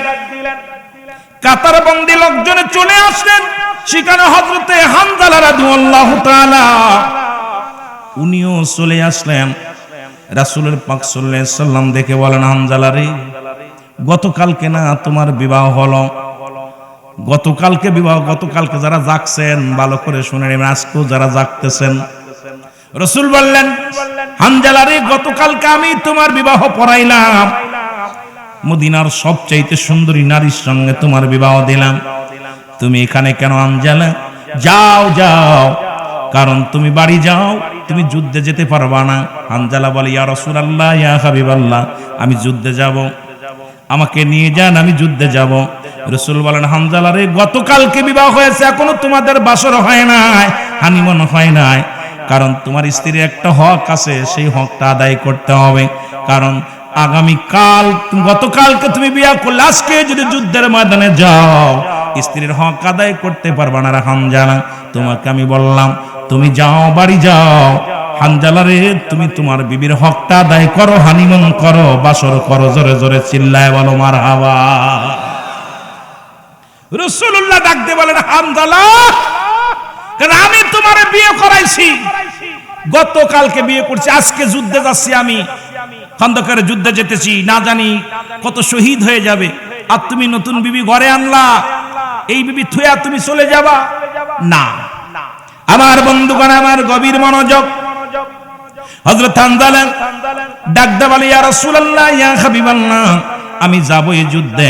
কাতার বন্দী লোকজনে চলে আসলেন। সেখানে হযরতে হামজালা রাদিয়াল্লাহু তাআলা উনিও চলে আসলেন। রাসূলের পাক সাল্লাল্লাহু আলাইহি সাল্লাম দেখে বলেন, হামজালা রে, গতকালকে না তোমার বিবাহ হলো, গতকালকে বিবাহ, গতকালকে যারা জাগছেন ভালো করে শুনে নেবেন, আজকেও যারা জাগতেছেন। রাসূল বললেন, হামজালা রে, গতকালকে আমি তোমার বিবাহ পড়াইলাম, মদিনার সবচাইতে সুন্দরী নারীর সঙ্গে তোমার বিবাহ দিলাম, তুমি এখানে কেন হামজালা? যাও যাও, কারণ তুমি বাড়ি যাও, তুমি যুদ্ধে যেতে পারবা না। হামজালা বলে, ইয়া রাসূলুল্লাহ, ইয়া হাবিবাল্লাহ, আমি যুদ্ধে যাব, আমাকে নিয়ে যান, আমি যুদ্ধে যাব। রাসূল বলেন, হামজালা রে, গতকালকে বিবাহ হয়েছে, এখনো তোমাদের বাসর হয় নাই, হানিমুন হয় নাই, কারণ তোমার স্ত্রীর একটা হক আছে, সেই হকটা আদায় করতে হবে। কারণ আগামীকাল, গতকালকে তুমি বিয়ে করলে, আজকে যদি যুদ্ধের ময়দানে যাও, স্ত্রীর হক আদায় করতে পারবা না। হামজালা, তোমাকে আমি বললাম তুমি যাও, বাড়ি যাও। হামজালা রে, তুমি তোমার বিবির হকটা আদায় করো, হানিমুন করো, বাসর করো, জোরে জোরে চিল্লায় বলো মারহাবা। রাসূলুল্লাহ ডাকতে বলেন, হামজালা, কারণ আমি তোমার বিয়ে করাইছি, গতকালকে বিয়ে করছি, আজকে যুদ্ধে যাচ্ছি, আমি খন্দকের যুদ্ধে যেতেছি, না জানি কত শহীদ হয়ে যাবে, আর তুমি নতুন বিবি ঘরে আনলা, এই বিবি থুয়া তুমি চলে যাবা না। আমার বন্ধুগণ, আমার গভীর মনোযোগ। হযরত হামজালা ডাকতে বলে, ইয়া রাসূলুল্লাহ, ইয়া হাবিবাল্লাহ, আমি যাব এই যুদ্ধে।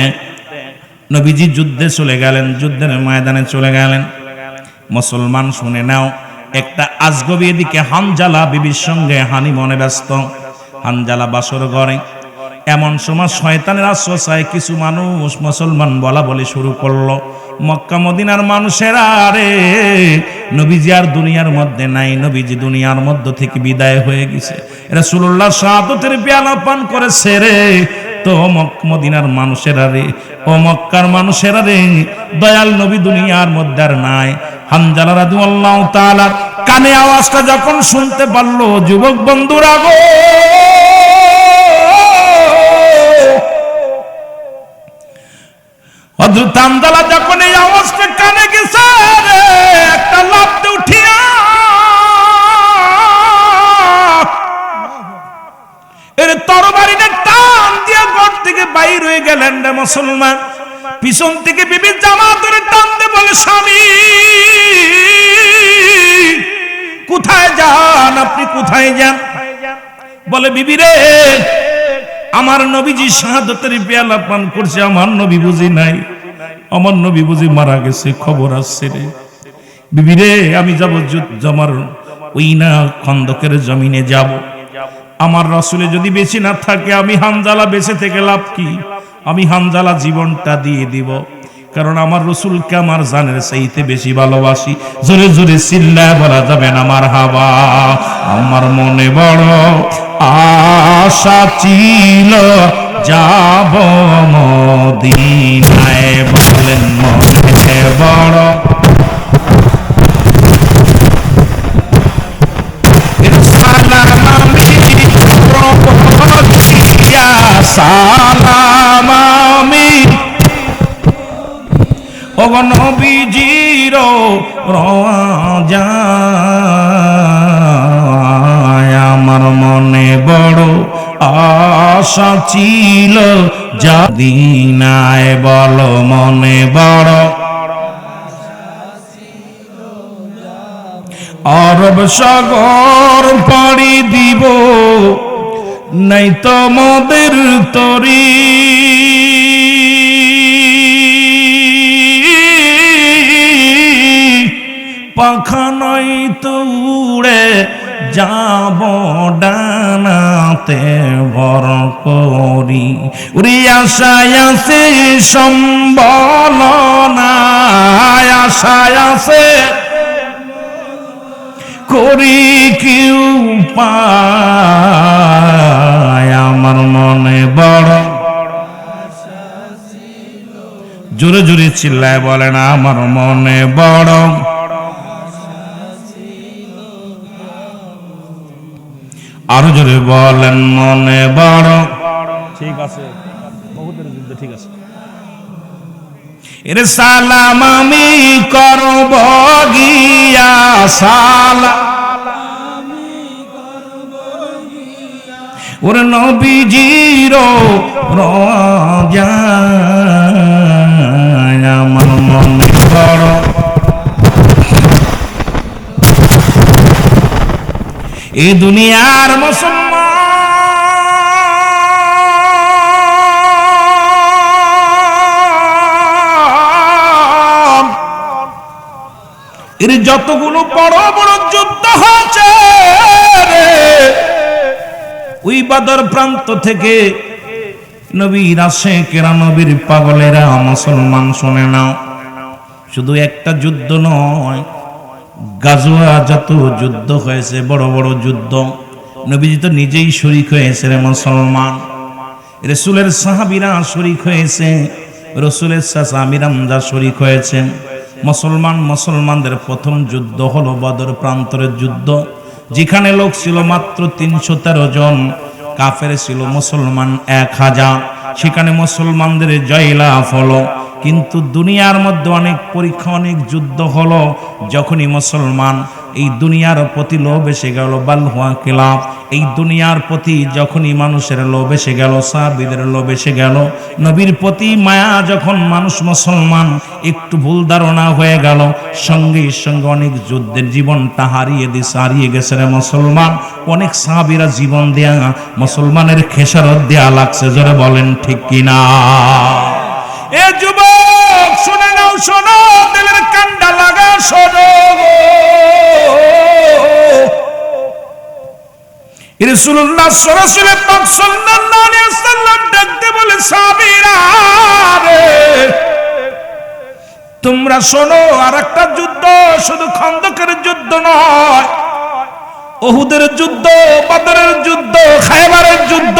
নবীজি যুদ্ধে চলে গেলেন, যুদ্ধের ময়দানে চলে গেলেন। মুসলমান শুনে নাও, একটা আজগবি এদিকে হামজালা বিবির সঙ্গে হানিমুনে ব্যস্ত, হামজালা বাসর ঘরে। এমন সময় শয়তানের আশ্রয় কিছু মানুষ মুসলমান বলা বলি শুরু করলো, মক্কা মদিনার মানুষেরা রে, নবীজি আর দুনিয়ার মধ্যে নাই, নবীজি দুনিয়ার মধ্য থেকে বিদায় হয়ে গেছে, রাসূলুল্লাহ শাহাদাতের পেয়ালা পান করেছে রে। তো মদিনার মানুষেরা রে, ও মক্কার মানুষেরা রে, দয়াল নবী দুনিয়ার মধ্যে আর নাই। হামজালা রাদিয়াল্লাহু তাআলা কানে আওয়াজটা যখন শুনতে পারলো, যুবক বন্ধুরা গো, হযরত হামজালা যখন এই আওয়াজটা কানে গেছে, একটা লাফতে উঠিয়া এর তরবারিটা টান দিয়ে ঘর থেকে বাইর হয়ে গেলেন রে মুসলমান। পিছন থেকে বিবির জামা ধরে টানতে বলে, স্বামী কোথায় যান আপনি, কোথায় যান? বলে, বিবি রে, আমার নবীজি শাহাদাতের পেয়ালা পান করছে, আমার নবী বুঝি নাই, আমার নবী বুঝি মারা গেছে, খবর আসছে রে। বিবি রে, আমি যাব আমার ওই না খন্দকের জমিনে যাব, আমার রাসূলে যদি বেঁচে না থাকে, আমি হামজালা বেঁচে থেকে লাভ কি? আমি হামজালা জীবনটা দিয়ে দিব, কারণ আমার রাসূলকে আমার জানের চাইতে বেশি ভালোবাসি। জোরে জোরে চিল্লায় বলা যাবে না মারহাবা। আমার মনে বড় আশা ছিল যাব মদিনায়, বলেন মনে বড় সালাম আমি ও নবীজির রওজা, আমার মনে বড় আশা ছিল যা দিনায়, বলো মনে বড় আরব সাগর পাড়ি দিব, নাই তো মোদের তরি, পাখা নাই তো উড়ে যাব ডানা রহমতে ভর করি, ওরে আশায় আছে সম্বল নাই, আশায় আছে করি কি উপায়, আমার মনে বড় জোরে জোরে চিল্লায় বলেন আমার মনে বড়, আরো জোরে বলেন মনে বড়। ঠিক আছে, বহুদের যুদ্ধে ঠিক আছে। এর সালাম আমি করব গিয়া, সালাম ওর নবীজির রওজায়, আমার মনে বড় এই দুনিয়ার মুসলমান এর যতগুলো বড় বড় যুদ্ধ হয়েছে ওই বদর প্রান্ত থেকে নবীর আশিকেরা, নবীর পাগলেরা মুসলমান শুনে নাও, শুধু একটা যুদ্ধ নয়, গাজওয়া যত যুদ্ধ হয়েছে, বড় বড় যুদ্ধ, নবীজি তো নিজেই শরীক হয়েছে রে মুসলমান। রাসূলের সাহাবীরা শরীক হয়েছে, রাসূলের চাচা আমির হামজা শরীক হয়েছেন। মুসলমানদের প্রথম যুদ্ধ হলো বদর প্রান্তরের যুদ্ধ, যেখানে লোক ছিল মাত্র 313 জন, কাফের ছিল মুসলমান 1000। সেখানে মুসলমানদের জয়লাভ হলো। কিন্তু দুনিয়ার মধ্যে অনেক পরীক্ষা, অনেক যুদ্ধ হলো। যখনই মুসলমান এই দুনিয়ার প্রতি লোভ এসে গেল, বালহুয়া কিলাফ, এই দুনিয়ার প্রতি যখনই মানুষের লোভ এসে গেল, সাহাবীদের লোভ এসে গেল, নবীর প্রতি মায়া যখন মানুষ মুসলমান একটু ভুল ধারণা হয়ে গেল, সঙ্গে সঙ্গে অনেক যুদ্ধের জীবনটা হারিয়ে গেছে রে মুসলমান। অনেক সাহাবীরা জীবন দেয়া মুসলমানের খেসারত দেয়া লাগছে, জোরে বলেন ঠিক কিনা? এ যুবক শুনে নাও, শোনো, দিলের কান্ডা লাগা শোনো, রাসূলুল্লাহ পাক সাল্লাল্লাহু আলাইহি ওয়াসাল্লাম ডাকতে বলে, সাহাবীরা রে তোমরা শোনো, আরেকটা যুদ্ধ, শুধু খন্দকের যুদ্ধ নয়, উহুদের যুদ্ধ, বদরের যুদ্ধ, খায়বারের যুদ্ধ,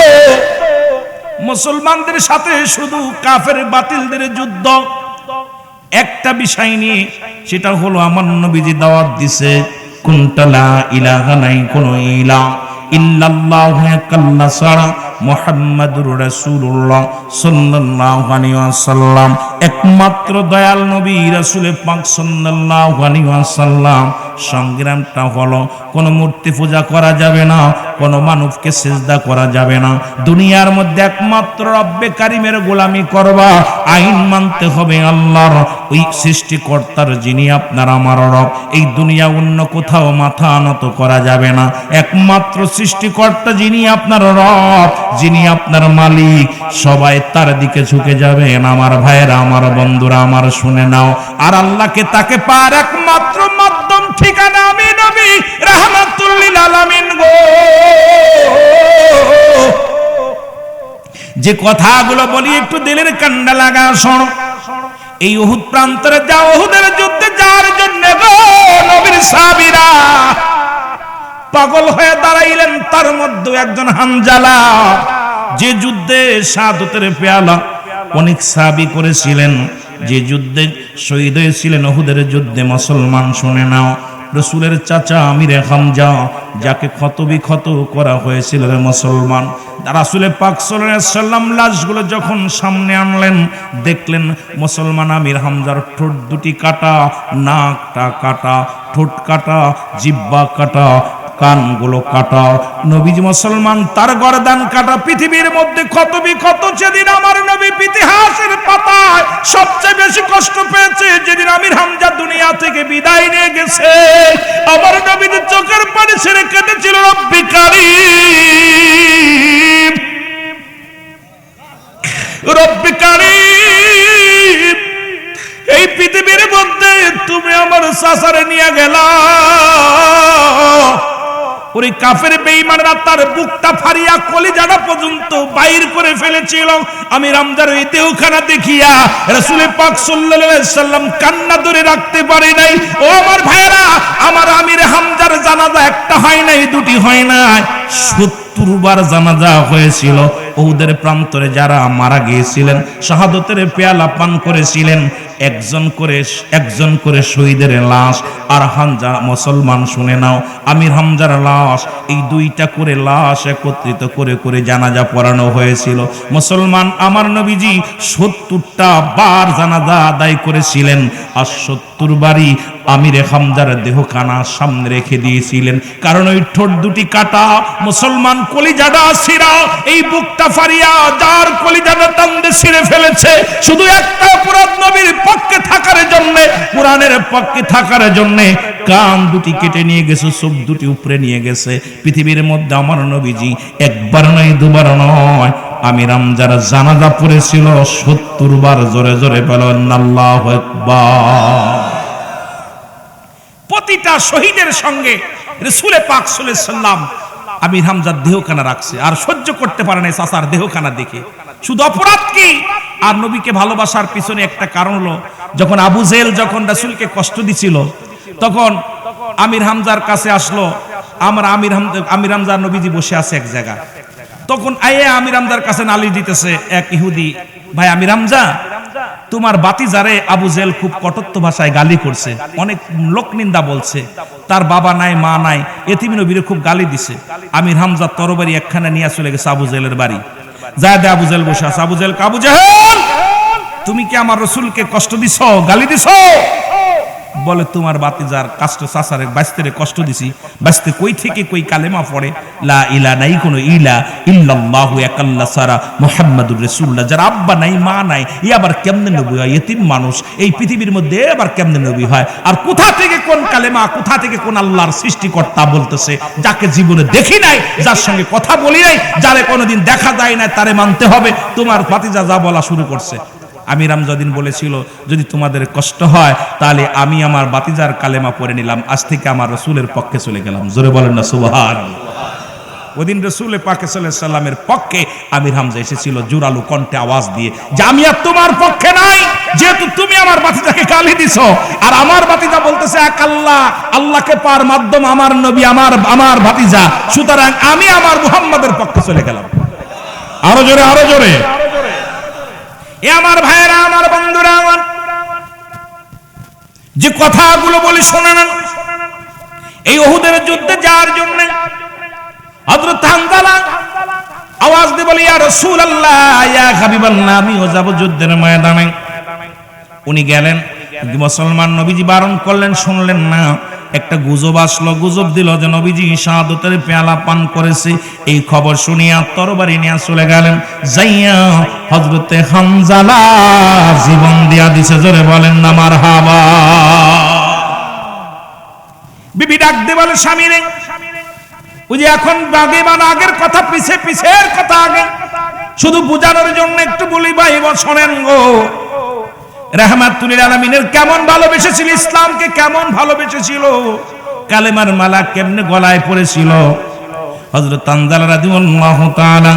মুসলমানদের সাথে শুধু কাফের বাতিলদের যুদ্ধ। একটা বিষয় নিয়ে, সেটা হলো আমার নবীজি দাওয়াত দিছে, কুনতা লা ইলাহা, নাই কোন ইলাহ ইল্লাল্লাহু কাল্লা সারা মুহাম্মাদুর রাসূলুল্লাহ সাল্লাল্লাহু আলাইহি ওয়াসাল্লাম, একমাত্র দয়াল নবী রাসূল পাক সাল্লাল্লাহু আলাইহি ওয়াসাল্লাম। সংগ্রামটা হলো কোনো মূর্তি পূজা করা যাবে না, কোনো মানবকে সিজদা করা যাবে না, দুনিয়ার মধ্যে একমাত্র রব্বে কারিমের গোলামি করবা, আইন মানতে হবে আল্লাহর, ওই সৃষ্টিকর্তার, যিনি আপনার আমার রব। এই দুনিয়া অন্য কোথাও মাথা নত করা যাবে না, একমাত্র সৃষ্টিকর্তা যিনি আপনার রব, যিনি আপনার মালিক, সবাই তার দিকে ঝুঁকে যাবেন। আমার ভাইয়েরা, আমার বন্ধুরা, আমার শুনে নাও, আর আল্লাহকে তাকে পার একমাত্র মাধ্যম, ঠিকানা আমি নবী রাহমাতুল লিল আলামিন গো। যে কথাগুলো বলি একটু দিলের কান্ডা লাগা শোনো। এই উহুদ প্রান্তরে যাও, উহুদের যুদ্ধে যাওয়ার জন্য গো নবীর সাহাবীরা পাগল হয়ে দাঁড়াইলেন। তার মধ্যে একজন হামজালা, যে যুদ্ধে শাহাদাতের পেয়ালা অনেক সাহাবী করেছিলেন, যে যুদ্ধে শহীদ হয়েছিলেন, উহুদের যুদ্ধে। মুসলমান শুনে নাও, রাসূলের চাচা আমিরে হামজা, যাকে ক্ষত করা হয়েছিল রে মুসলমান, রাসূল পাক সাল্লাল্লাহু আলাইহি ওয়াসাল্লাম লাশগুলো যখন সামনে আনলেন, দেখলেন মুসলমান আমির হামজার ঠোঁট দুটি কাটা, নাকটা কাটা, ঠোঁট কাটা, জিহ্বা কাটা, কানগুলো কাটা। নবীজি মুসলমান তার গর্দান কাটা। পৃথিবীর মধ্যে ক্ষত যেদিন আমার নবী ইতিহাসের পাতায় সবচেয়ে বেশি কষ্ট পেয়েছে, যেদিন আমির হামজা দুনিয়া থেকে বিদায় নিয়ে গেছে, আমার নবীর চোখের পানি ছেড়ে কেঁদেছিল, রব্বি কারীম, রব্বি কারীম, এই পৃথিবীর মধ্যে তুমি আমার চাচারে নিয়ে গেলা, ওই কাফের বেঈমানরা তার বুকটা ফাড়িয়া কলিজাটা পর্যন্ত বাইর করে ফেলেছিল। আমি হামজার ওই দেহখানা দেখিয়া রাসূল পাক সাল্লাল্লাহু আলাইহি সাল্লাম কান্না ধরে রাখতে পারে নাই। ও আমার ভাইরা, আমার আমির হামজার জানাজা একটা হয় নাই, দুটি হয় নাই, 70 বার জানাজা হয়েছিল। উহুদের প্রান্তরে যারা মারা গিয়েছিলেন, শাহাদতের পেয়ালা পান করেছিলেন, একজন করে শহীদের লাশ। আর হামজা মুসলমান, শুনে নাও, আমির হামজার লাশ, এই 2টা করে লাশ একত্রিত করে করে জানাজা পড়ানো হয়েছিল। মুসলমান, আমার নবীজি 70টা বার জানাজা আদায় করেছিলেন, আর 70 বারই আমির হামজার দেহখানা সামনে রেখে দিয়েছিলেন। কারণ ওই ঠোঁট দুটি কাটা, মুসলমান, কলিজাটা ছিঁড়া, এই বুকটা ফাড়িয়া যার কলিজাটা টানতে ছিঁড়ে ফেলেছে, শুধু একটা অপরাধ, নবীর পক্ষে থাকার জন্য, কোরআনের পক্ষে থাকার জন্য কান দুটি কেটে নিয়ে গেছে, চোখ দুটি উপরে নিয়ে গেছে। পৃথিবীর মধ্যে আমার নবীজি একবার নয়, দুবার নয়, আমির হামজার জানাজা পড়েছিল 70 বার। জোরে জোরে বলেন আল্লাহু আকবার। প্রতিটা শহীদের সঙ্গে রাসূল পাক সাল্লাল্লাহু আলাইহি সাল্লাম আমির হামজার দেহখানা রাখছে, আর সহ্য করতে পারে না চাচার দেহখানা দেখে। শুধু অপরাধ কি? আর নবীকে ভালোবাসার পিছনে একটা কারণ হলো, যখন আবু জেহেল যখন রাসূলকে কষ্ট দিছিল, তখন আমির হামজার কাছে আসলো। আমির হামজার নবীজি বসে আছে এক জায়গা, তখন আমির হামজার কাছে নালিশ দিতেছে এক ইহুদি, ভাই আমির হামজা, তোমার বাতিজারে আবু জেহেল খুব কটূক্ত ভাষায় গালি করছে, অনেক লোক নিন্দা বলছে, তার বাবা নাই, মা নাই, এতিম নবীরে খুব গালি দিছে। আমির হামজা তরবারি একখানা নিয়ে চলে গেছে আবু জেহেলের বাড়ি। যায় আবু জেহেল বসে আছে। আবু জেহেল, আবু জেহেল, তুমি কি আমার রাসূলকে কষ্ট দিছো, গালি দিছো? বলে, তোমার বাতিজার কষ্ট, চাচারে বাইস্তেরে কষ্ট দিছি। বাইস্তে কই থেকে কই কালেমা পড়ে, লা ইলাহা, নাই কোনো ইলা ইল্লাল্লাহু একাল্লা সারা মুহাম্মাদুর রাসূলুল্লাহ। যার আব্বা নাই, মা নাই, ই আবার কেমনে নবী হয়? এতিম মানুষ এই পৃথিবীর মধ্যে আবার কেমনে নবী হয়? আর কোথা থেকে কোন কালেমা, কোথা থেকে কোন আল্লাহর সৃষ্টিকর্তা বলতেছে, যাকে জীবনে দেখি নাই, যার সঙ্গে কথা বলি নাই, যারে কোনোদিন দেখা যায় না, তারে মানতে হবে। তোমার ভাতিজা যা বলা শুরু করছে। আমির হামজা দিন বলেছিল, যদি তোমাদের কষ্ট হয় তাহলে আমি আমার বাতিজার কালেমা পড়ে নিলাম, আজ থেকে আমার রাসূলের পক্ষে চলে গেলাম। জোরে বলেন না সুবহানাল্লাহ। ওদিন রাসূল পাক সাল্লাল্লাহু আলাইহি সাল্লামের পক্ষে আমির হামজা এসেছিল জোরালো কণ্ঠে আওয়াজ দিয়ে, যে আমি আর তোমার পক্ষে নাই, যেহেতু তুমি আমার বাতিজাকে গালি দিছো। আর আমার বাতিজা বলতেছে এক আল্লাহ, আল্লাহকে পার মাধ্যম আমার নবী, আমার ভাতিজা, সুতরাং আমি আমার মুহাম্মাদের পক্ষে চলে গেলাম। আরো জোরে, আরো জোরে। এ আমার ভাইয়েরা, আমার বন্ধুরা, আমার যে কথাগুলো বলি শোনেন, এই উহুদের যুদ্ধে যাওয়ার জন্য হযরত হামজা আওয়াজ দিয়ে বলে, ইয়া রাসূলুল্লাহ, ইয়া হাবিবাল্লাহ, আমিও যাব যুদ্ধের ময়দানে। উনি গেলেন, মুসলমান নবীজি বারণ করলেন, শুনলেন না। একটা গুজব আসলো, গুজব দিল যে নবীজি শাহাদতের পেয়ালা পান করেছে। এই খবর শুনিয়া তরবারি নিয়ে চলে গেলেন, যাইয়া হযরতে হামজালা জীবন দিয়া দিছে। জোরে বলেন না মারহাবা। বিবি ডাক দিয়ে বলে, স্বামী রে, ওই যে এখন আগে মানে আগের কথা পিছে, পিছের কথা আগে, শুধু বোঝানোর জন্য একটু বলি ভাই, শোনেন গো, রাহমাতুল লিল আলামিনের কেমন ভালোবেসেছিল, ইসলামকে কেমন ভালোবেসেছিল, কালেমার মালা কেমনে গলায় পড়েছিল। হযরত হামজা রাদিয়াল্লাহু তাআলা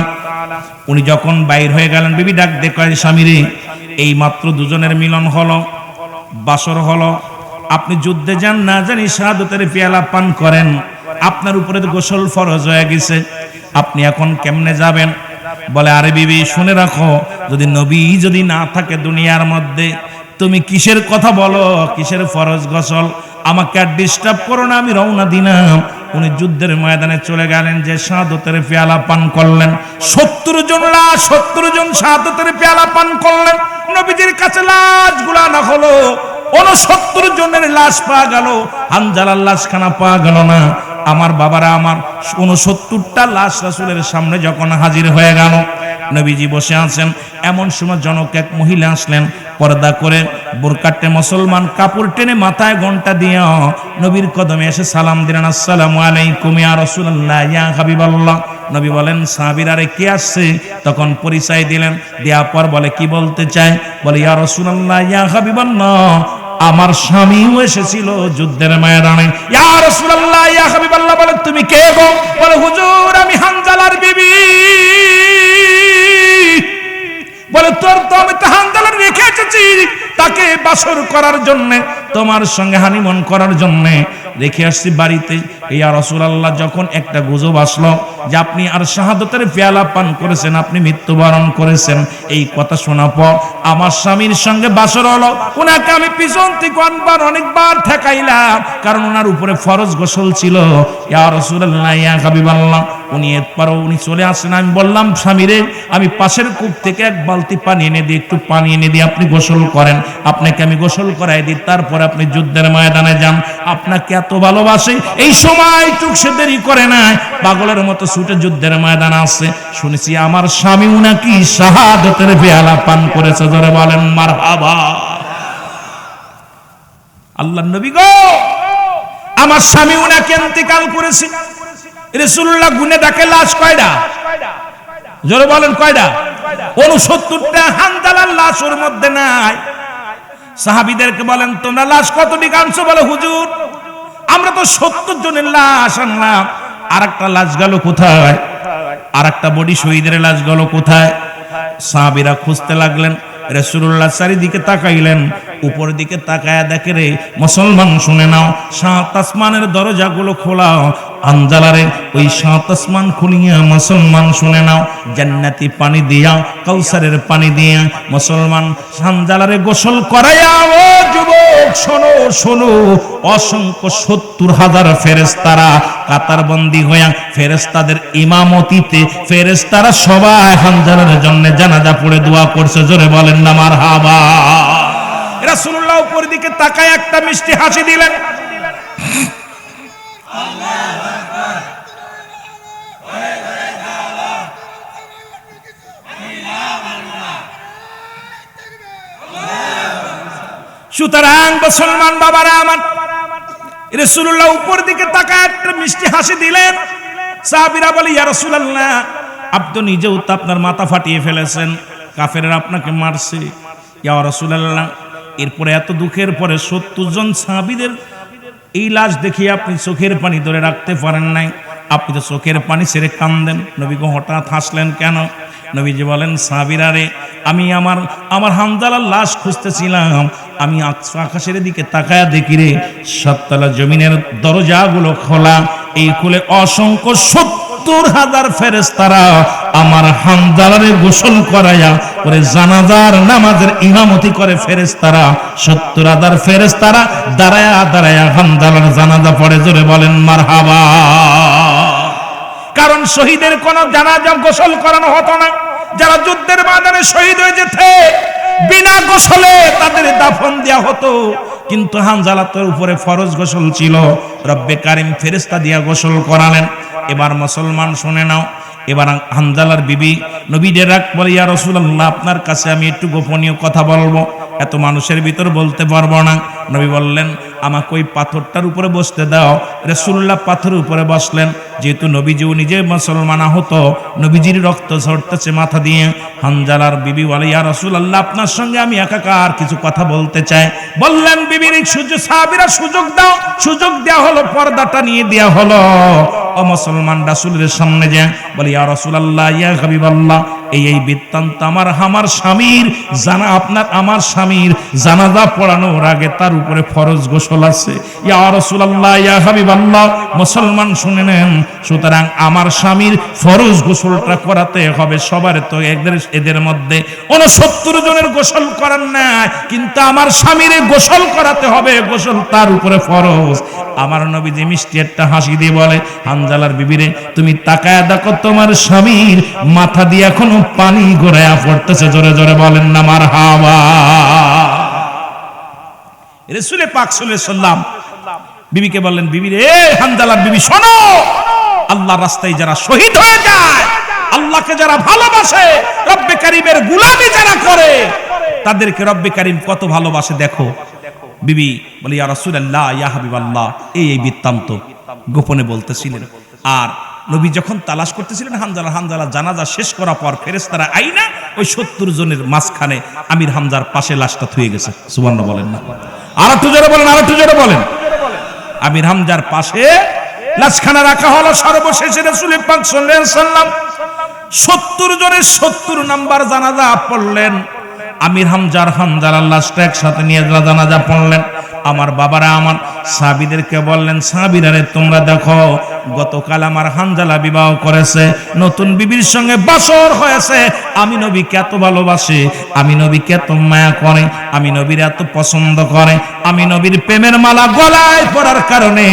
উনি যখন বাইর হয়ে গেলেন, বিবি ডাক দিয়ে কয়, স্বামী রে, এই মাত্র দুজনের মিলন হলো, বাসর হলো, আপনি যুদ্ধে যান না জানি শাহাদতের পেয়ালা পান করেন, আপনার উপরে তো গোসল ফরজ হয়ে গেছে, আপনি এখন কেমনে যাবেন? বলে, আরে বিবি, শুনে রাখো, যদি নবী যদি না থাকে দুনিয়ার মধ্যে, তুমি কিসের কথা বলো, কিসের ফরজ গোসল? আমাকে আর ডিস্টার্ব করো না, আমি রওনা দিলাম। উনি যুদ্ধের ময়দানে চলে গেলেন, যে শাহাদতের পেয়ালা পান করলেন। 70 জন শাহাদতের পেয়ালা পান করলেন। নবীজির কাছে লাশগুলা না হলো, 69 জনের লাশ পাওয়া গেল, হামজালার লাশখানা পাওয়া গেল না। আমার বাবারা, আমার 69টা লাশ রাসূলের সামনে যখন হাজির হয়ে গেল, নবীজি বসে আছেন, এমন সময় জনক এক মহিলা আসলেন, পর্দা করে বোরকাটে মুসলমান কাপড় টেনে মাথায় ঘন্টা দিয়ে নবীর কদমে এসে সালাম দিলেন, আসসালামু আলাইকুম ইয়া রাসূলুল্লাহ, ইয়া হাবিবাল্লাহ। নবী বলেন, সাহাবীরা রে কে আসছে? তখন পরিচয় দিলেন, দেওয়ার পর বলে, কি বলতে চায়? বলে, ইয়া রাসূলুল্লাহ, ইয়া হাবিবাল্লাহ, আমার স্বামীও এসেছিল যুদ্ধের ময়দানে। ইয়া রাসূলুল্লাহ, ইয়া হাবিবাল্লাহ, বলে তুমি কে গো? বলে হুজুর আমি হানজালার বিবি। বলে তোর তো আমি তো হানজালার রেখে এসেছি তাকে বাসর করার জন্য, তোমার সঙ্গে হানিমুন করার জন্য রেখে আসছি বাড়িতে। ইয়া রাসূলুল্লাহ, যখন একটা গুজব আসলো যে আপনি আর শাহাদাতের পেয়ালা পান করেছেন, আপনি মৃত্যুবরণ করেছেন, এই কথা শোনা পর আমার স্বামীর সঙ্গে বাসর হলো। ওনাকে আমি পিছন থেকে অনেকবার ঠেকাইলাম, কারণ ওনার উপরে ফরজ গোসল ছিল। ইয়া রাসূলুল্লাহ, ইয়া হাবিবাল্লাহ, উনি চলে আসেন। আমি বললাম স্বামীরে, আমি পাশের কূপ থেকে এক বালতি পানি এনে দিই, একটু পানি এনে দিই, আপনি গোসল করেন, আপনাকে আমি গোসল করাই দিই, তারপর আপনি যুদ্ধের ময়দানে যান। আপনাকে এত ভালোবাসে, এই সময় টুক সে দেরি করে নাই, পাগলের মতো ছুটে যুদ্ধের ময়দানে আসছে। শুনেছি আমার স্বামী উনাকি শাহাদাতের পেয়ালা পান করেছে। জোরে বলেন মারহাবা। আল্লাহর নবী গো, আমার স্বামী উনাকে ইন্তেকাল করেছে। রাসূলুল্লাহ গুনে দেখে লাশ কয়টা? জোরে বলেন কয়টা? 69টা হানজালার লাশ ওর মধ্যে নাই। সাহাবীদেরকে বলেন তোমরা লাশ কতটি আনছো? বলে হুজুর আমরা তো 70 জনের লাশ আনলাম। আরেকটা লাশ গেল কোথায়? আরেকটা বডি শহীদের লাশ গেল কোথায়? সাহাবীরা খুঁজতে লাগলেন। রাসূলুল্লাহ চারিদিকে তাকাইলেন, উপর দিকে তাকায়া দেখে রে মুসলমান শুনে নাও, সাত আসমানের দরজাগুলো খোলা। হানজালারে ওই সাত আসমান খুলিয়া মুসলমান শুনে নাও, জান্নাতি পানি দিয়া, কাউসারের পানি দিয়া মুসলমান হানজালারে গোসল করাইয়া। ও যুবক শোনো শোনো, অসংখ্য 70,000 ফেরেশতারা কাতারবন্দি হইয়া ফেরেশতাদের ইমামতিতে ফেরেশতারা সবাই হানজালার জন্য জানাজা পড়ে দোয়া করছে। জোরে বলেন না মারহাবা। রাসূলুল্লাহ উপর দিকে তাকায় একটা মিষ্টি হাসি দিলেন। সুতরাং মুসলমান বাবারা আমার, রাসূলুল্লাহ উপর দিকে তাকায় একটা মিষ্টি হাসি দিলেন। সাহাবীরা বলে ইয়া রাসূলুল্লাহ, আপনি তো নিজেও তো আপনার মাথা ফাটিয়ে ফেলেছেন, কাফেররা আপনাকে মারছে। ইয়া রাসূলুল্লাহ, এরপরে এত দুঃখের পরে 70 জন সাহাবীদের এই লাশ দেখে আপনি চোখের পানি ধরে রাখতে পারেন নাই, আপনি তো চোখের পানি ছেড়ে কাঁদেন। নবী গো হঠাৎ হাসলেন কেন? নবীজি বলেন সাহাবীরা রে, আমি আমার হানজালার লাশ খুঁজতেছিলাম, আমি আকাশের দিকে তাকায়া দেখি রে 7 তলা জমিনের দরজাগুলো খোলা, এই খুলে অসংখ্য 70,000 ফেরেশতারা আমার হানজালারে গোসল করায়া করে জানাজার নামাজের ইমামতি করে। ফেরেশতারা 70,000 ফেরেশতারা দাঁড়ায়া দাঁড়ায়া হানজালার জানাজা পড়ে। জোরে বলেন মারহাবা। কারণ শহীদের কোন জানাজা গোসল করানো হতো না। যারা যুদ্ধের ময়দানে শহীদ হয়ে যেত বিনা গোসলে তাদের দাফন দেয়া হতো, কিন্তু হানজালাতের উপরে ফরজ গোসল ছিল। রব্বে কারিম ফেরেশতা দিয়া গোসল করালেন। এবার মুসলমান শুনে নাও, এবার হানজালার বিবি নবীদের রাখ বলে ইয়া রাসূলুল্লাহ, আপনার কাছে আমি একটু গোপনীয় কথা বলবো, এত মানুষের ভিতর বলতে পারবো না। নবী বললেন আমাকে ওই পাথরটার উপরে বসতে দাও। রাসূলুল্লাহ পাথরের উপরে বসলেন। যেহেতু নবীজিও নিজে মুসলমান আহত, নবীজির রক্ত ঝরতেছে মাথা দিয়ে। হানজালার বিবি বলে ইয়া রাসূলুল্লাহ, আপনার সঙ্গে আমি একাকার কিছু কথা বলতে চাই। বললেন বিবির সুযোগ, সাহাবীরা সুযোগ দাও। সুযোগ দেওয়া হলো, পর্দাটা নিয়ে দেওয়া হলো। ও মুসলমান রাসূলের সামনে যায় বলে ইয়া রাসূলুল্লাহ, ইয়া হাবিবাল্লাহ, এই বৃত্তান্ত আমার স্বামীর জানা, আমার স্বামীর জানাজা পড়ানোর আগে তার উপরে ফরজ গোসল আছে। ইয়া রাসূলুল্লাহ, ইয়া হাবিবাল্লাহ, মুসলমান শুনে নেন। সুতরাং আমার স্বামীর ফরজ গোসলটা করাতে হবে সবার। তো এদের মধ্যে 69 জনের গোসল করার না, কিন্তু আমার স্বামীর গোসল করাতে হবে, গোসল তার উপরে ফরজ। আমার নবীজি মিষ্টি একটা হাসি দিয়ে বলে হানজালার বিবিরে, তুমি তাকায়া দেখো তোমার স্বামীর মাথা দিয়ে এখনো পানি গড়ায়া পড়তেছে। জোরে জোরে বলেন না মারহাবা। রাসূল পাক সাল্লাল্লাহু আলাইহি সাল্লাম বিবিকে বললেন, বিবি রে, হানজালার বিবি শোনো, আল্লাহর রাস্তায় যারা শহীদ হয়ে যায়, আল্লাহকে যারা ভালোবাসে, রব্বে কারীমের গোলামি যারা করে, তাদেরকে রব্বে কারীম কত ভালোবাসে দেখো। বিবি বলে ইয়া রাসূলুল্লাহ, ইয়া হাবিবাল্লাহ, এই বৃত্তান্ত গোপনে বলতেছিলেন। আর নবী যখন তালাশ করতেছিলেন হানজালা জানাজা শেষ করার পর ফেরেশতারা আইনা ওই 70 জনের মাঝখানে আমির হামজার পাশে লাশটা থুয়ে গেছে। সুবহানাল্লাহ বলেন না। আর একটু জোরে বলেন, আর একটু জোরে বলেন। আমির হামজার পাশে লাশখানা রাখা হলো। সর্বশেষে রাসূল পাক সাল্লাল্লাহু আলাইহি ওয়াসাল্লাম 70 জনের 70 নাম্বার জানাজা পড়লেন। আমির হামজার লাশটা একসাথে নিয়ে জানাজা পড়লেন। আমার বাবারা আমার সাহাবীদেরকে বললেন, সাহাবীরা রে তোমরা দেখো, গতকাল আমার হানজালা বিবাহ করেছে, নতুন বিবির সঙ্গে বাসর হয়েছে। আমি নবীকে এত ভালোবাসে, আমি নবীকে এত মায়া করে, আমি নবীর এত পছন্দ করে, আমি নবীর প্রেমের মালা গলায় পরার কারণে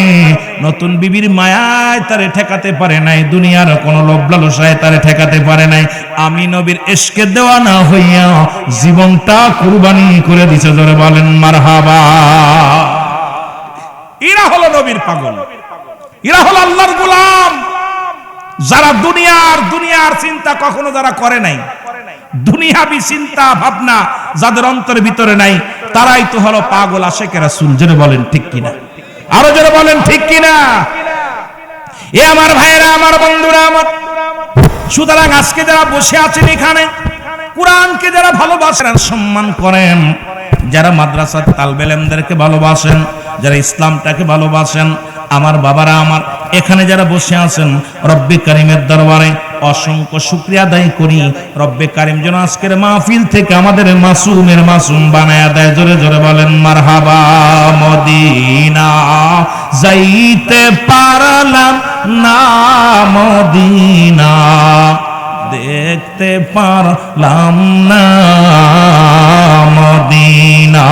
নতুন বিবির মায়ায় তারে ঠেকাতে পারে নাই, দুনিয়ার কোনো লোভ লালসায় তারে ঠেকাতে পারে নাই। আমি নবীর ইশকে দেওয়ানা হইয়া জীবনটা কুরবানি করে দিছে। জোরে বলেন মারহাবা। এরা হলো নবীর পাগল, এরা হলো আল্লাহর গোলাম, যারা দুনিয়ার চিন্তা কখনো যারা করে নাই, দুনিয়াবি চিন্তা ভাবনা যাদের অন্তরের ভিতরে নাই, তারাই তো হলো পাগল আশিকে রাসূল। জোরে বলেন ঠিক কিনা, আরো জোরে বলেন ঠিক কিনা। এ আমার ভাইরা, আমার বন্ধুরা আমার, সুতরাং আজকে যারা বসে আছেন এখানে, কোরআনকে যারা ভালোবাসেন, সম্মান করেন, যারা মাদ্রাসার তালবে ইলমদেরকে ভালোবাসেন, যারা ইসলামটাকে ভালোবাসেন, আমার বাবারা আমার, এখানে যারা বসে আছেন, রব্বে কারিমের দরবারে অসংখ্য শুকরিয়া আদায় করি। রব্বে কারিম যেন আজকের মাহফিল থেকে আমাদের মাসুমের মাসুম বানায়া দেয়। জোরে জোরে বলেন মারহাবা। মদিনা যাইতে পারলাম না, মদিনা দেখতে পারলাম না, মদিনা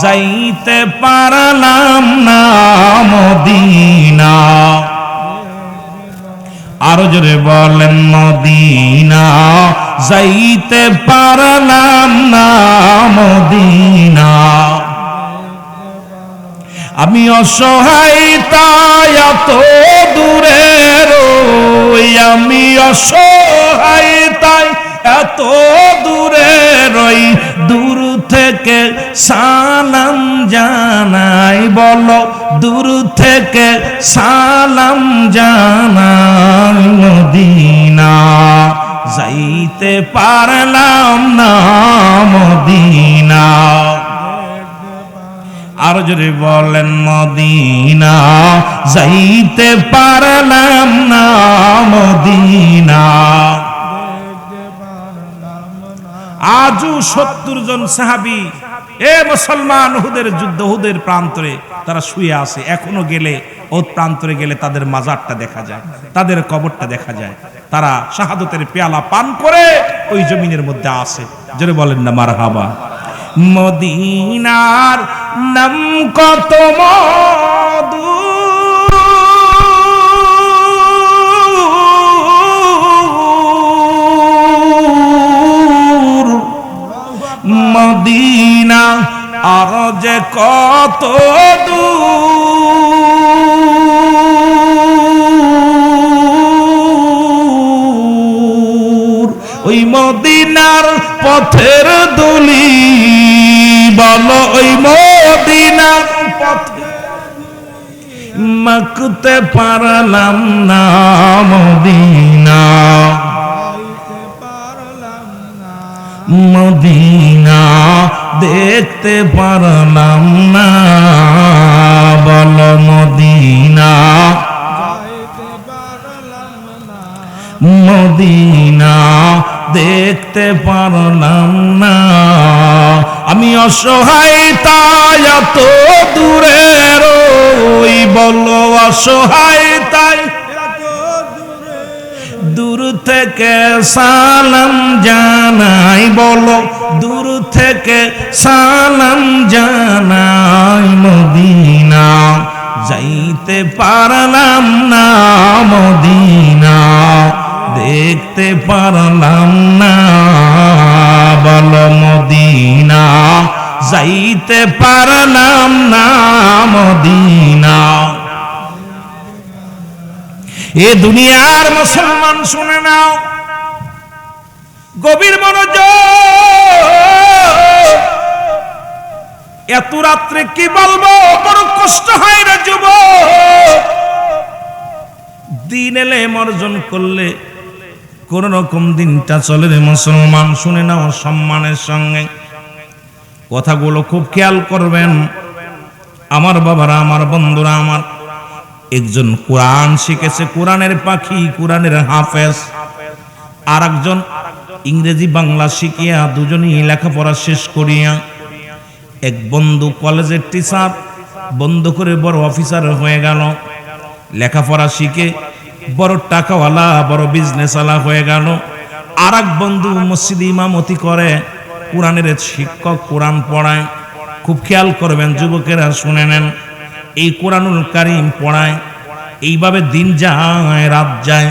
যাইতে পারলাম না, মদিনা। আরো জোরে বলেন মদিনা যাইতে পারলাম না, মদিনা। আমি অসহায় তাই এত দূরে রই, আমি অসহায় তাই এত দূরে রই, দূর থেকে সালাম জানাই, বলো দূর থেকে সালাম জানাই, মদিনা যাইতে পারলাম না, মদিনা। আর জোরে বলেন মদিনা যাইতে পারলাম না, মদিনা। আজও 70 জন সাহাবী, এ মুসলমান, উহুদের যুদ্ধ, উহুদের প্রান্তরে তারা শুয়ে আছে। এখনো গেলে, ওই প্রান্তরে গেলে তাদের মাজারটা দেখা যায়, তাদের কবরটা দেখা যায়। তারা শাহাদতের পেয়ালা পান করে ওই জমিনের মধ্যে আছে। জোরে বলেন না মারহাবা। মদিনার নাম কত মধু, মদিনা আর যে কত দূর, ওই মদিনার পথের দুলি, বলো ওই মদিনার পথে মাখতে পারলাম না, মদিনা মদিনা দেখতে পারলাম না, বলো মদিনা মদিনা দেখতে পারলাম না। আমি অসহায় তাই এত দূরে রই, বলো অসহায় তাই দূর থেকে সালাম জানাই, বলো দূর থেকে সালাম জানাই, মদিনা যাইতে পারলাম না, মদিনা দেখতে পারলাম না, বলো মদিনা যাইতে পারলাম না, মদিনা। এ দুনিয়ার মুসলমান শুনে নাও, গভীর মনোযোগ। এত রাত্রে কি বলবো, বড় কষ্ট হয় না যুবক। দিন এলে অর্জন করলে কোন রকম দিনটা চলে রে মুসলমান। শুনে নাও সম্মানের সঙ্গে, কথাগুলো খুব খেয়াল করবেন আমার বাবারা, আমার বন্ধুরা। আমার একজন কোরআন শিখেছে, কোরআনের পাখি, কোরআনের হাফেজ, আর একজন ইংরেজি বাংলা শিখিয়া দুজনেই লেখাপড়া শেষ করিয়া এক বন্ধু কলেজের টিচার বন্ধ করে বড় অফিসার হয়ে গেল। লেখাপড়া শিখে বড় টাকাওয়ালা, বড় বিজনেসওয়ালা হয়ে গেল। আর এক বন্ধু মসজিদে ইমামতি করে, কোরআনের শিক্ষক, কোরআন পড়ায়। খুব খেয়াল করবেন যুবকেরা, শুনে নেন, এই কোরআনুল কারীম পড়ায়, এইভাবে দিন যায়, রাত যায়।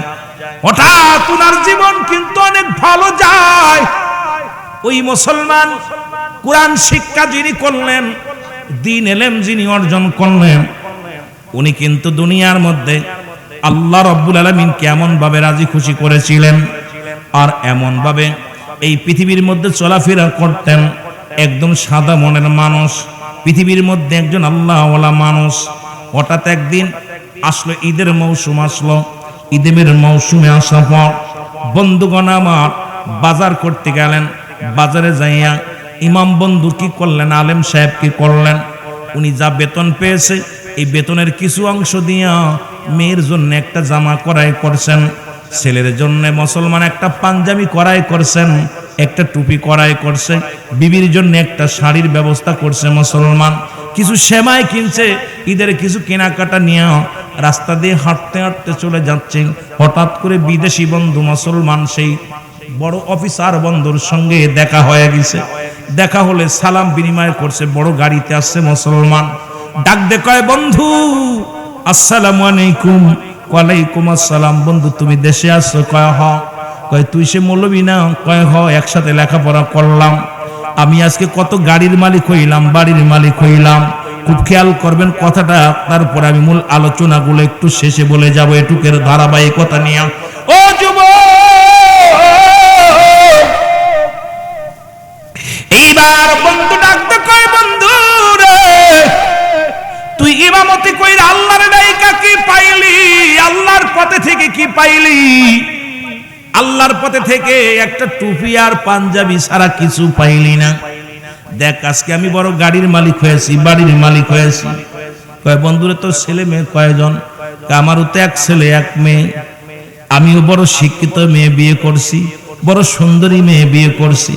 হঠাৎ উনার জীবন কিন্তু অনেক ভালো যায়। ওই মুসলমান কোরআন শিক্ষা যিনি করলেন, দ্বীন ইলম যিনি অর্জন করলেন, উনি কিন্তু দুনিয়ার মধ্যে আল্লাহ রাব্বুল আলামিন কেমন ভাবে রাজি খুশি করেছিলেন, আর এমন ভাবে এই পৃথিবীর মধ্যে চলাফেরা করতেন। একদম সাদা মনের মানুষ, পৃথিবীর মধ্যে একজন আল্লাহওয়ালা মানুষ। হঠাৎ একদিন আসলো, ঈদের মৌসুম আসলো। ঈদের মৌসুমে আসার পর বন্ধুগণ আমার বাজার করতে গেলেন। বাজারে যাইয়া ইমাম বন্ধু কি করলেন, আলেম সাহেব কি করলেন, উনি যা বেতন পেয়েছে এই বেতনের কিছু অংশ দিয়া মেয়ের জন্য একটা জামা ক্রয় করছেন, ছেলের জন্য মুসলমান একটা পাঞ্জাবি ক্রয় করছেন, একটা টুপি ক্রয় করছে, বিবির জন্য একটা শাড়ির ব্যবস্থা করছে মুসলমান, কিছু সেমাই কিনছে, ঈদের কিছু কেনাকাটা নিয়ে রাস্তা দিয়ে হাঁটতে হাঁটতে চলে যাচ্ছেন। হঠাৎ করে বিদেশি বন্ধু মুসলমান সেই বড় অফিসার বন্ধুর সঙ্গে দেখা হয়ে গেছে। দেখা হলে সালাম বিনিময় করছে, বড় গাড়িতে আসছে মুসলমান। ডাক দে কয়, বন্ধু আসসালামু আলাইকুম। ওয়ালাইকুম আসসালাম। বন্ধু তুমি দেশে আসছো? কয় হ। কয় তুই সে মৌলবি না? কয় হ, একসাথে লেখাপড়া করলাম। আমি আজকে কত গাড়ির মালিক হইলাম, বাড়ির মালিক হইলাম। খুব খেয়াল করবেন কথাটা, তারপর আমি মূল আলোচনাগুলো একটু শেষে বলে যাব এটুকের ধারাবাহিকতা নিয়ে। ও যুবক, এইবার বন্ধু ডাকতে কয়, বন্ধু রে তুই ইমামতি কইরা আল্লাহর ডাইকা কি পাইলি? আল্লাহর পথে থেকে কি পাইলি? আল্লাহর পথে থেকে একটা টুপি আর পাঞ্জাবি ছাড়া কিছু পাইলি না। দেখ আজকে আমি বড় গাড়ির মালিক হয়েছি, বাড়ির মালিক হয়েছি। কয় বন্ধুরে তোর ছেলে মেয়ে কয়জন? আমারও তো এক ছেলে এক মেয়ে। আমিও বড় শিক্ষিত মেয়ে বিয়ে করছি, বড় সুন্দরী মেয়ে বিয়ে করছি,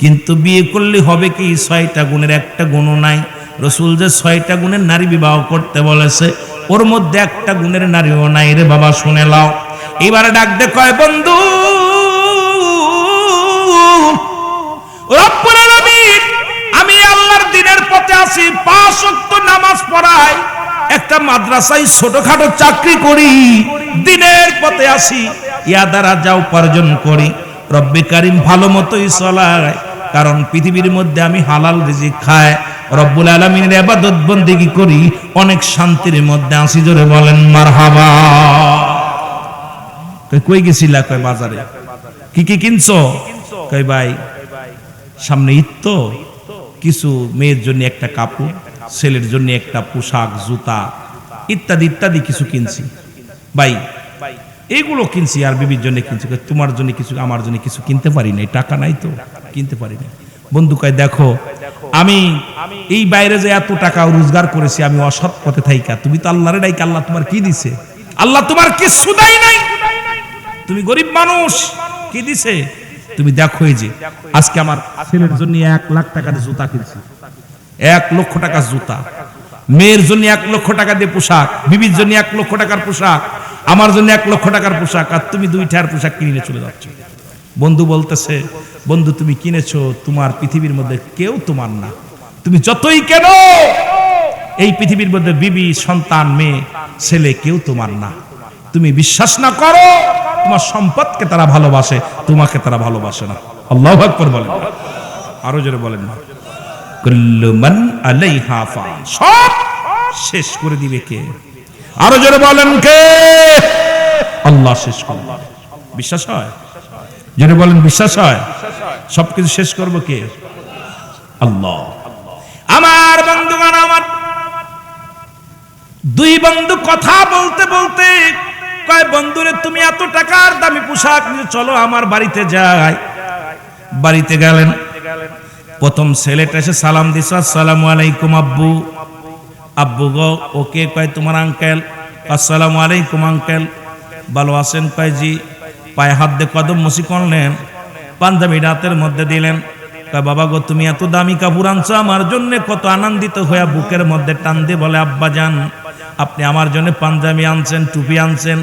কিন্তু বিয়ে করলে হবে কি, 6টা গুণের একটা গুণও নাই। রসুল যে 6টা গুণের নারী বিবাহ করতে বলেছে, ওর মধ্যে একটা গুণের নারীও নাই রে বাবা, শুনে লাও। এবারে ডাক দে কয়, বন্ধু রব্বুল আলামিন, আমি আল্লাহর দ্বীনের পথে আছি, 5 ওয়াক্ত নামাজ পড়াই, একটা মাদ্রাসায় ছোটখাটো চাকরি করি, দ্বীনের পথে আছি, ইয়া দ্বারা যা উপার্জন করি রব্বে কারীম ভালো মতোই চলায়, কারণ পৃথিবীর মধ্যে আমি হালাল রিজিক খাই, রব্বুল আলামিনের ইবাদত বন্দেগী করি, অনেক শান্তির মধ্যে আছি। জোরে বলেন মারহাবা। কই গেছিলা? কয় বাজারে। কি কি কিনছো? কয় ভাই সামনে ঈদ তো, কিছু মেয়ের জন্য একটা কাপড়, ছেলের জন্য একটা পোশাক, জুতা ইত্যাদি ইত্যাদি কিছু কিনছি ভাই, এইগুলো কিনছি, আর বিবির জন্য কিনছি। তোমার জন্য কিছু, আমার জন্য কিছু কিনতে পারি নাই, টাকা নাই তো কিনতে পারি না। বন্ধু কয় দেখো আমি এই বাইরে যে এত টাকা রোজগার করেছি, আমি অসৎ পথে থাইকা, তুমি তো আল্লাহরে ডাইকা, আল্লাহ তোমার কি দিছে? আল্লাহ তোমার কিছু দেয় নাই, তুমি গরিব মানুষ, কি দিছে? তুমি দেখো এই যে আজকে আমার ছেলের জন্য 1 লাখ টাকার জুতা কিনছি, 1 লক্ষ টাকার জুতা, মেয়ের জন্য 1 লক্ষ টাকা দিয়ে পোশাক, বিবির জন্য 1 লক্ষ টাকার পোশাক, আমার জন্য 1 লক্ষ টাকার পোশাক, আর তুমি 2টার পোশাক কিনে চলে যাচ্ছ। বন্ধু বলতেছে, বন্ধু তুমি কিনেছো, তোমার পৃথিবীর মধ্যে কেউ তোমার না, তুমি যতই কেন এই পৃথিবীর মধ্যে বিবি, সন্তান, মেয়ে, ছেলে কেউ তোমার না। তুমি বিশ্বাস না করো, তোমার সম্পদকে তারা ভালোবাসে, তোমাকে তারা ভালোবাসে না। আল্লাহু আকবার বলেন, আরো জোরে বলেন না। কুল্লু মান আলাইহা ফান, সব শেষ করে দিবে কে? আরো জোরে বলেন কে? আল্লাহ শেষ করবে। বিশ্বাস হয়? জোরে বলেন বিশ্বাস হয়? সবকিছু শেষ করবে কে? আল্লাহ। আমার বন্ধুগণ, আমার 2 বন্ধু কথা বলতে বলতে কয়, বন্ধুরে তুমি এত টাকার দামি পোশাক নিয়ে চলো আমার বাড়িতে যাই। বাড়িতে গেলেন, প্রথম ছেলেটা এসে সালাম দিছে, আসসালামু আলাইকুম আব্বু। আব্বু গো, ওকে কয় তোমার আঙ্কেল। আসসালামু আলাইকুম আঙ্কেল, ভালো আছেন? কয় জি। পায়ে হাত দিয়ে কদম মুসি করলেন, পাঞ্জাবি রাতের মধ্যে দিলেন। কয় বাবা গো, তুমি এত দামি কাপড় আনছো আমার জন্য। কত আনন্দিত হয়ে বুকের মধ্যে টান দিয়ে বলে, আব্বা জান আপনি আমার জন্য পাঞ্জাবি আনছেন, টুপি আনছেন।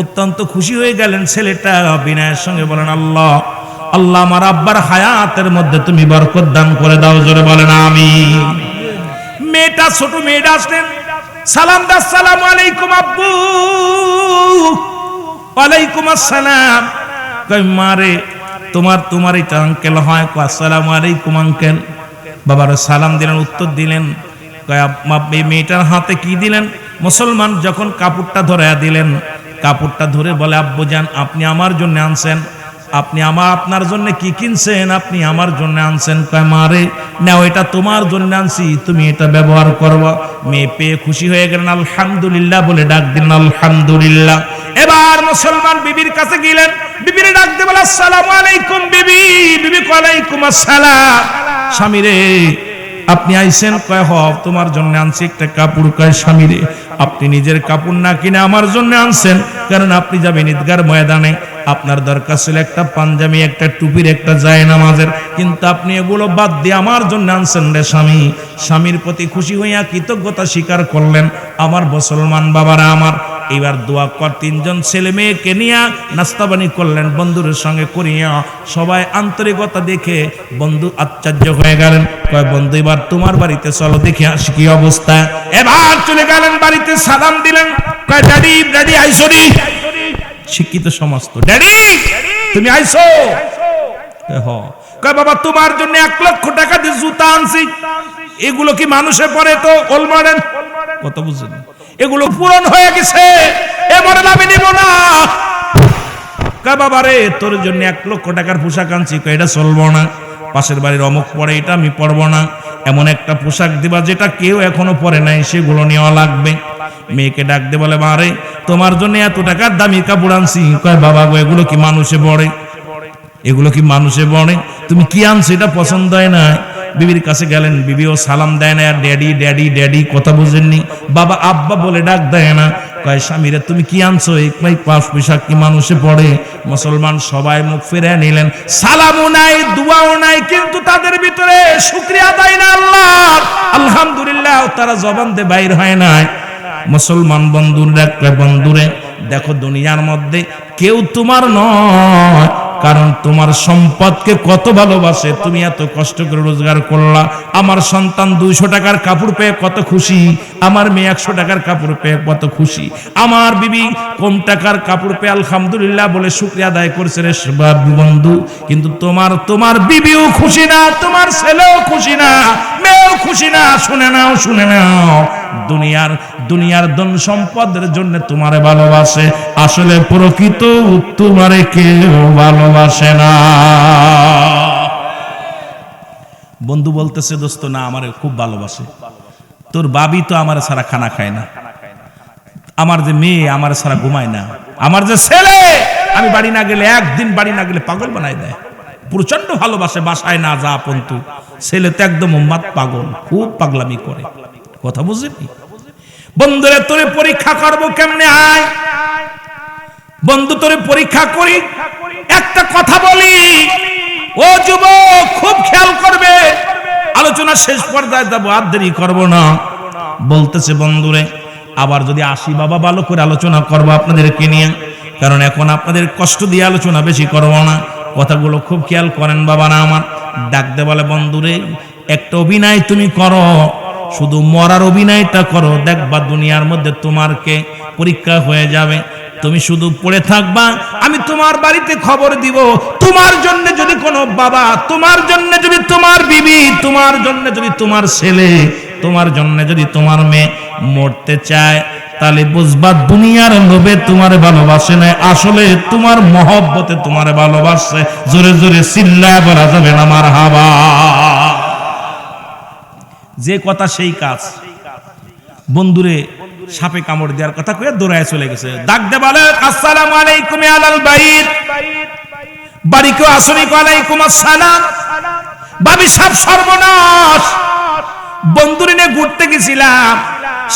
অত্যন্ত খুশি হয়ে গেলেন ছেলেটা। বিনয়ের সঙ্গে বলেন, আল্লাহ আল্লাহ আমার আব্বার হায়াতের মধ্যে তুমি বরকত দান করে দাও, জোরে বলেন আমিন। মেয়েটা, ছোট মেয়েটা আসলেন, সালাম দাস, আসসালামু আলাইকুম আব্বু। ওয়ালাইকুম আসসালাম। কই মারে, তোমার এটা আঙ্কেল হয়? কয় আসসালামু আলাইকুম আঙ্কেল। বাবার সালাম দিলেন, উত্তর দিলেন। কয় এই মেয়েটার হাতে কি দিলেন? মুসলমান যখন কাপড়টা ধরে দিলেন, কাপড়টা ধরে বলে, আব্বু জান আপনি আমার জন্য আনছেন, আপনি আপনার জন্য কি কিনছেন? আপনি আমার জন্য আনছেন। কয় মারে নাও, এটা তোমার জন্য আনছি, তুমি এটা ব্যবহার করবা। মেয়ে পেয়ে খুশি হয়ে গেলেন, আলহামদুলিল্লাহ বলে ডাক দিলেন, আলহামদুলিল্লাহ। এবার মুসলমান বিবির কাছে গেলেন, বিবির ডাক দিয়ে বলে, আসসালামু আলাইকুম বিবি। বিবি ওয়ালাইকুম আসসালাম। স্বামী রে আপনি আইছেন? কয় হ, তোমার জন্য আনছি একটা কাপড়। কয় স্বামী রে আপনি নিজের কাপড় না কিনে আমার জন্য আনছেন, কারণ আপনি যাবেন ঈদগার ময়দানে, আপনার দরকার ছিল একটা পাঞ্জাবি, একটা টুপির, একটা জায়নামাজের, কিন্তু আপনি এগুলো বাদ দিয়ে আমার জন্য আনছেন রে স্বামী। স্বামীর প্রতি খুশি হইয়া কৃতজ্ঞতা স্বীকার করলেন। আমার মুসলমান বাবারা আমার, এবার দোয়া কর, তিনজন ছেলে মেয়েকে নিয়ে নাস্তা পানি করলেন বন্ধুর সঙ্গে করিয়া। সবাই আন্তরিকতা দেখে বন্ধু আশ্চর্য হয়ে গেলেন। কয় বন্ধু এবার তোমার বাড়িতে চলো, দেখে আসি কি অবস্থা। এবার চলে গেলেন বাড়িতে, সালাম দিলেন। কয় ড্যাডি, ড্যাডি আইসো নি? শিক্ষিত সমস্ত, ড্যাডি তুমি আইসো? কয় বাবা তোমার জন্য 1 লক্ষ টাকা দিয়ে জুতা আনছি। এগুলো কি মানুষে পরে? তো ওল মডেল, কত বুঝছেন? এগুলো পূরণ হয়ে গেছে, এ মডেল আমি নিব না। কয় বাবা রে তোর জন্য 1 লক্ষ টাকার পোশাক আনছি। কয় এটা চলবো না, পাশের বাড়ির অমুক পরে, এটা আমি পরবো না। এমন একটা পোশাক দিবা যেটা কেউ এখনো পরে নাই, সেগুলো নেওয়া লাগবে। মেয়েকে ডাক দিয়ে বলে, মারে তোমার জন্য এত টাকার দামি কাপড় আনছি। কয় বাবা গো, এগুলো কি মানুষে পড়ে? এগুলো কি মানুষে পড়ে? তুমি কি আনছো এটা পছন্দ হয় না? বিবির কাছে গেলেন, বিবিও সালাম দেয় না, আর ড্যাডি ড্যাডি ড্যাডি কথা বুঝেননি, বাবা আব্বা বলে ডাক দেয় না। কয় স্বামীরে তুমি কি আনছো? এই পাঁচ পোশাক কি মানুষে পড়ে? মুসলমান সবাই মুখ ফিরে নিলেন, সালামও নাই, দুয়াও নাই, কিন্তু তাদের ভিতরে শুকরিয়া আদায় না আল্লাহ, আলহামদুলিল্লাহ তারা জবান দিয়ে বাইর হয় নাই। মুসলমান বন্ধুরে দেখো, দুনিয়ার মধ্যে কেউ তোমার নয়, কারণ তোমার সম্পদকে কত ভালোবাসে। তুমি এত কষ্ট করে রোজগার করলা, আমার সন্তান 200 টাকার কাপড় পেয়ে কত খুশি, আমার মেয়ে 100 টাকার কাপড় পেয়ে কত খুশি, আমার বিবি কম টাকার কাপড় পেয়ে আলহামদুলিল্লাহ বলে শুকরিয়া আদায় করছে রে বন্ধু। কিন্তু তোমার বিবিও খুশি না, তোমার ছেলেও খুশি না, মেয়েও খুশি না। শুনে নাও, দুনিয়ার ধন সম্পদের জন্য তোমারে ভালোবাসে, আসলে প্রকৃত তোমারে কেউ ভালোবাসে না। বন্ধু বলতেছে, দোস্ত না আমারে খুব ভালোবাসে, তোর বাবি তো আমার ছাড়া খানা খায় না, আমার যে মেয়ে আমার ছাড়া ঘুমায় না, আমার যে ছেলে আমি বাড়ি না গেলে, একদিন বাড়ি না গেলে পাগল বানায় দেয়, প্রচন্ড ভালোবাসে, বাসায় না যা পন্তু। ছেলে তো একদম উম্মাদ পাগল, খুব পাগলামি করে, কথা বুঝলি? বন্ধুরে তোরে পরীক্ষা করবো কেমনে? আয় বন্ধু তোরে পরীক্ষা করি, একটা কথা বলি, ও যুবক খুব খেয়াল করবে, আলোচনা শেষ পর্যায়ে যাবো, আর দেরি করবো না। বলতেছে বন্ধুরে, আবার যদি আসি বাবা ভালো করে আলোচনা করবো আপনাদেরকে নিয়ে, কারণ এখন আপনাদের কষ্ট দিয়ে আলোচনা বেশি করবো না। কথাগুলো খুব খেয়াল করেন বাবা না আমার। ডাকতে বলে, বন্ধুরে একটা অভিনয় তুমি করো, শুধু মরার অভিনয়টা করো, দেখবা দুনিয়ার মধ্যে তোমারকে পরীক্ষা হয়ে যাবে, তুমি শুধু পড়ে থাকবা, আমি তোমার বাড়িতে খবর দিব। তোমার জন্য যদি কোনো বাবা, তোমার জন্য যদি তোমার বিবি, তোমার জন্য যদি তোমার ছেলে, তোমার জন্য যদি তোমার মেয়ে মরতে চায়, তাহলে বুঝবা দুনিয়ার লোভে তোমার ভালোবাসে না, আসলে তোমার মহব্বতে তোমার ভালোবাসে। জোরে জোরে চিল্লায় বলা যাবে না মারহাবা। যে কথা সেই কাজ। বন্ধুরে সাপে কামড় দেওয়ার কথা কয়ে দৌড়ায় চলে গেছে। ডাক দে বলে, আসসালামু আলাইকুম আলাল বাইত, বাড়ি কেউ আসনি? ওয়ালাইকুম আসসালাম। ভাবি সাপ সর্বনাশ। বন্ধুরে নিয়ে ঘুরতে গেছিলাম,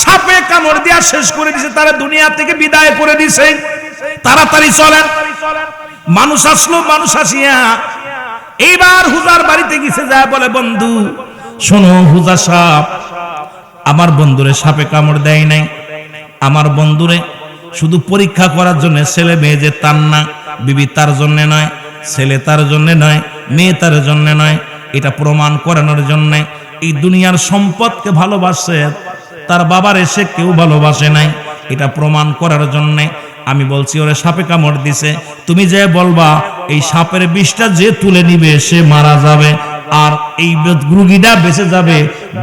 সাপে কামড় দিয়া শেষ করে দিছে, তারা দুনিয়া থেকে বিদায় করে দিছে। তাড়াতাড়ি চলেন। মানুষ আসলো, মানুষ আসিয়া এইবার হুজার বাড়িতে গেছে, যা বলে বন্ধু শোনো, হুজা সাপ আমার বন্ধুরে সাপে কামড় দেয় নাই, আমার বন্ধুরে শুধু পরীক্ষা করার জন্য, ছেলে মেয়ে যে তার না, বিবি তার জন্য নয়, ছেলে তার জন্য নয়, মেয়ে তার জন্য নয়, এটা প্রমাণ করানোর জন্য এই দুনিয়ার সম্পদকে ভালোবাসে, তার বাবার এসে কেউ ভালোবাসে নাই, এটা প্রমাণ করার জন্য আমি বলছি ওরে সাপে কামড় দিছে, তুমি যে বলবা এই সাপের বিষটা যে তুলে নিবে সে মারা যাবে আর এই রোগীটা বেঁচে যাবে।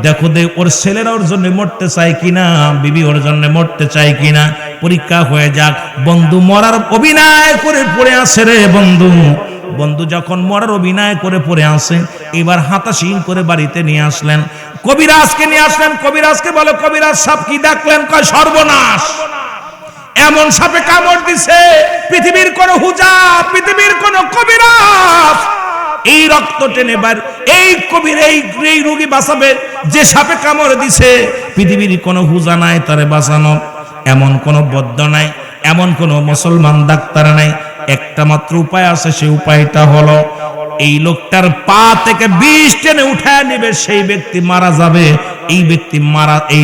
দেখো দে ওর ছেলেরা ওর জন্য মরতে চায় কিনা, বিবি ওর জন্য মরতে চায় কিনা, পরীক্ষা হয়ে যাক। বন্ধু মরার অভিনয় করে পড়ে আসে রে বন্ধু। বন্ধু যখন মরার অভিনয় করে পড়ে আসে, এবার হাতাশিন করে বাড়িতে নিয়ে আসলেন, কবিরাজকে নিয়ে আসলেন। কবিরাজকে বলে, কবিরাজ সাপ কি ডাকলেন? কয় সর্বনাশ, এমন সাপে কামড় দিছে পৃথিবীর কোন হুজা, পৃথিবীর কোন কবিরাজ এই রক্ত টেনে বার, এই কবির এই রোগী বাঁচাবে যে সাপে কামড় দিছে, পৃথিবীর কোন হুজা নাই তারে বাঁচানো, এমন কোন বদ্ধ নাই, এমন কোন মুসলমান ডাক্তার নাই। একটা মাত্র উপায় আছে, সেই উপায়টা হলো এই লোকটার পা থেকে বিষ টেনে উঠায় নেবে, সেই ব্যক্তি মারা যাবে, এই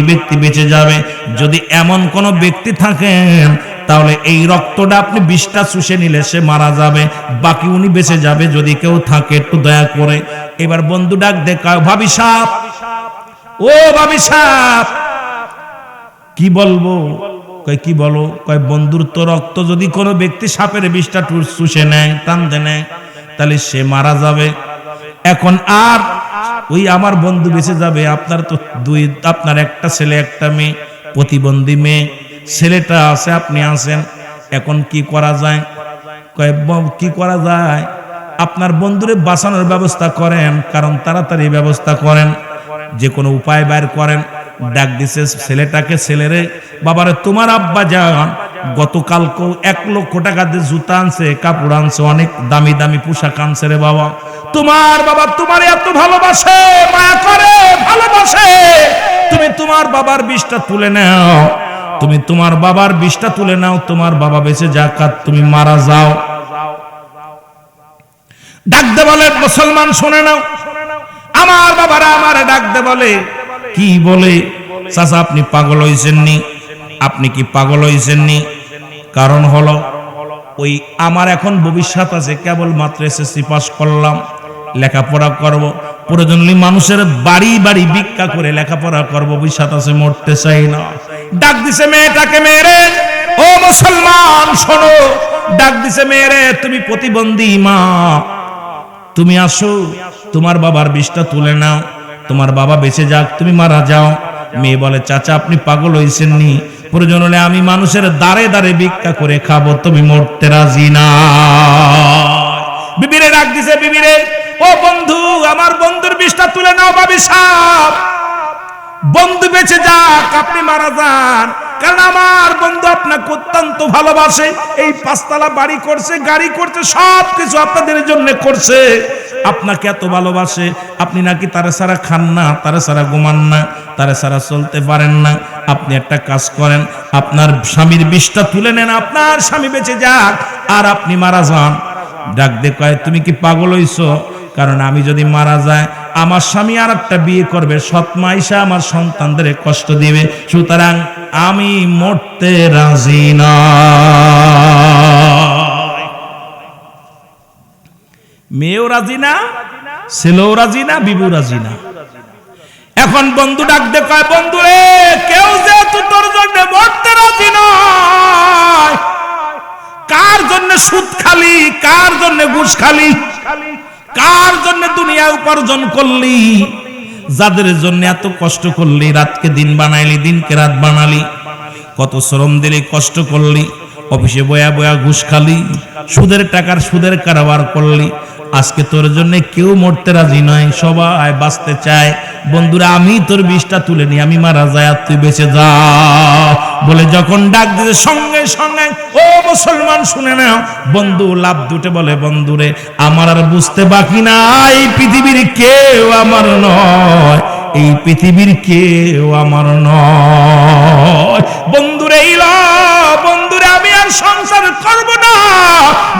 ব্যক্তি বেঁচে যাবে। যদি এমন কোন ব্যক্তি থাকেন তাহলে এই রক্তটা আপনি বিষটা চুষে নিলে সে মারা যাবে, বাকি উনি বেঁচে যাবে। যদি কেউ থাকে একটু দয়া করে। এবার বন্ধু ডাক দেখা, ভাবি সাপ, ও ভাবি সাপ, কি বলবো? কয় কি বলো? কয় বন্ধুর তো রক্ত যদি কোনো ব্যক্তি সাপের বিষটা চুষে নেয়, টানতে নেয়, তাহলে সে মারা যাবে। এখন আর ওই আমার বন্ধু বেঁচে যাবে। আপনার তো আপনার একটা ছেলে একটা মেয়ে, প্রতিবন্ধী মেয়ে, ছেলেটা আছে, আপনি আছেন, এখন কি করা যায়? কয় কি করা যায়? আপনার বন্ধুরে বাঁচানোর ব্যবস্থা করেন, কারণ তাড়াতাড়ি ব্যবস্থা করেন, যে কোনো উপায় বের করেন। ডাক দিছে ছেলেটাকে, ছেলেরে, বাবারে তোমার আব্বা যান গতকালকেও 1 লক্ষ টাকা দিয়ে জুতা আনছে, কাপড় আনছে, অনেক দামি দামি পোশাক আনছে রে বাবা। তোমার বাবা তোমারে এত ভালোবাসে, মায়া করে, ভালোবাসে, তুমি তোমার বাবার বিষটা তুলে নাও, তুমি তোমার বাবার বিষটা তুলে নাও, তোমার বাবা বেঁচে যাক আর তুমি মারা যাও। ডাকতে বলে, মুসলমান শুনে নাও, আমার বাবারা আমারে ডাকতে বলে, কি বলে? চাচা আপনি পাগল হইছেননি? আপনি কি পাগল হইছেননি? কারণ হলো ওই আমার এখন ভবিষ্যৎ আছে, কেবল মাত্র এসএসসি পাস করলাম, লেখাপড়া করব, প্রয়োজন হলে মানুষের বাড়ি বাড়ি ভিক্ষা করে লেখাপড়া করব, ভবিষ্যৎ আছে, মরতে চাই না। ডাক দিছে মেয়েটাকে, মেরে, ও মুসলমান শোনো, ডাক দিছে মেরে, তুমি প্রতিবন্ধী মা, তুমি আসো, তোমার বাবার বিষটা তুলে নাও, তোমার বাবা বেঁচে যাক, তুমি মারা যাও। মেয়ে বলে, চাচা আপনি পাগল হইছেননি? প্রয়োজন হলে আমি মানুষের দাঁড়ে দাঁড়ে ভিক্ষা করে খাবো, তুমি মরতে রাজি না। বিবিরে ডাক দিছে, বিবিরে, ও বন্ধু, আমার বন্ধুর বিষটা তুলে নাও, ভাবি সাপ, বন্ধু বেঁচে যাক, আপনি মারা যান, কারণ আমার বন্ধু আপনাকে অত্যন্ত ভালোবাসে, এই 5 তলা বাড়ি করছে, গাড়ি করছে, সব কিছু আপনাদের জন্য করছে, আপনাকে এত ভালোবাসে, আপনি নাকি তারা ছাড়া খান না, তারা ছাড়া ঘুমান না, তারা ছাড়া চলতে পারেন না। আপনি একটা কাজ করেন, আপনার স্বামীর বিষটা তুলে নেন, আপনার স্বামী বেঁচে যাক আর আপনি মারা যান। ডাক দে কয়, তুমি কি পাগল হইছো? কারণ আমি যদি মারা যায়, আমার স্বামী আর একটা বিয়ে করবে, সৎ মা এসে আমার সন্তানদের কষ্ট দিবে, সুতরাং আমি মরতে রাজি না। মেয়েও রাজি না, ছেলেও রাজি না, বিবু রাজি না। এখন বন্ধু ডাক দে কয়, বন্ধু রে, কেউ যেহেতু তোর জন্য মরতে রাজি নয়, কার জন্য সুদ খালি, কার জন্য ঘুষ খালি, কার জন্য দুনিয়া উপার্জন করলি, যাদের জন্য এত কষ্ট করলি, রাতকে দিন বানাইলি, দিনকে রাত বানালি, কত শ্রম দিলি, কষ্ট করলি, অফিসে বয়া বয়া ঘুষ খালি, সুদের টাকার সুদের কারবার করলি, আজকে তোর জন্য কেউ মরতে রাজি নয়, সবাই বাঁচতে চায়। বন্ধুরা আমি তোর বিষটা তুলে নি, আমি মারা যায় আর তুই বেঁচে যা বলে যখন ডাক দিতে সঙ্গে সঙ্গে ও মুসলমান শুনে নাও, বন্ধু লাভ দুটে বলে বন্ধুরে আমার আর বুঝতে বাকি নাই, পৃথিবীর কেউ আমার নয়, এই পৃথিবীর কেউ আমার নয়। বন্ধুরে বন্ধুরে আমি আর সংসার করব না,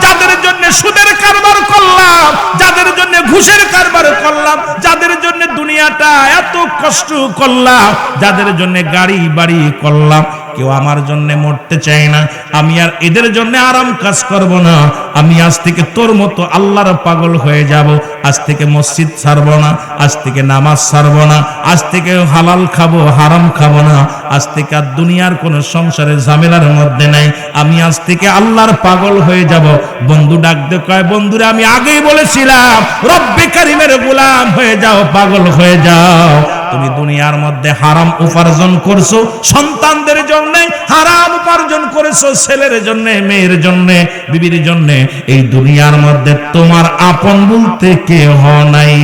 যাদের জন্য সুদের কারবার করলাম, যাদের জন্য ঘুষের কারবার করলাম, যাদের জন্য দুনিয়াটা এত কষ্ট করলাম, যাদের জন্য গাড়ি বাড়ি করলাম, কেউ আমার জন্য মরতে চায় না। আমি আর এদের জন্য আরাম কাজ করব না। আমি আজ থেকে তোর মতো আল্লাহর পাগল হয়ে যাব। আজ থেকে মসজিদ ছাড়ব না, আজ থেকে নামাজ ছাড়ব না, আজ থেকে হালাল খাবো হারাম খাবো না, আজ থেকে আর দুনিয়ার কোন সংসারের ঝামেলার মধ্যে নাই। আমি আজ থেকে আল্লাহর পাগল হয়ে যাব। বন্ধু ডাক দে কয় বন্ধুরা আমি আগেই বলেছিলাম রব্বে কারিমের গোলাম হয়ে যাও, পাগল হয়ে যাও। তুমি দুনিয়ার মধ্যে হারাম উপার্জন করছো, সন্তানদের জন্য হারাম উপার্জন করেছো, ছেলের জন্য, মেয়ের জন্য, বিবির জন্য। এই দুনিয়ার মধ্যে তোমার আপন বলতে কেউ নাই।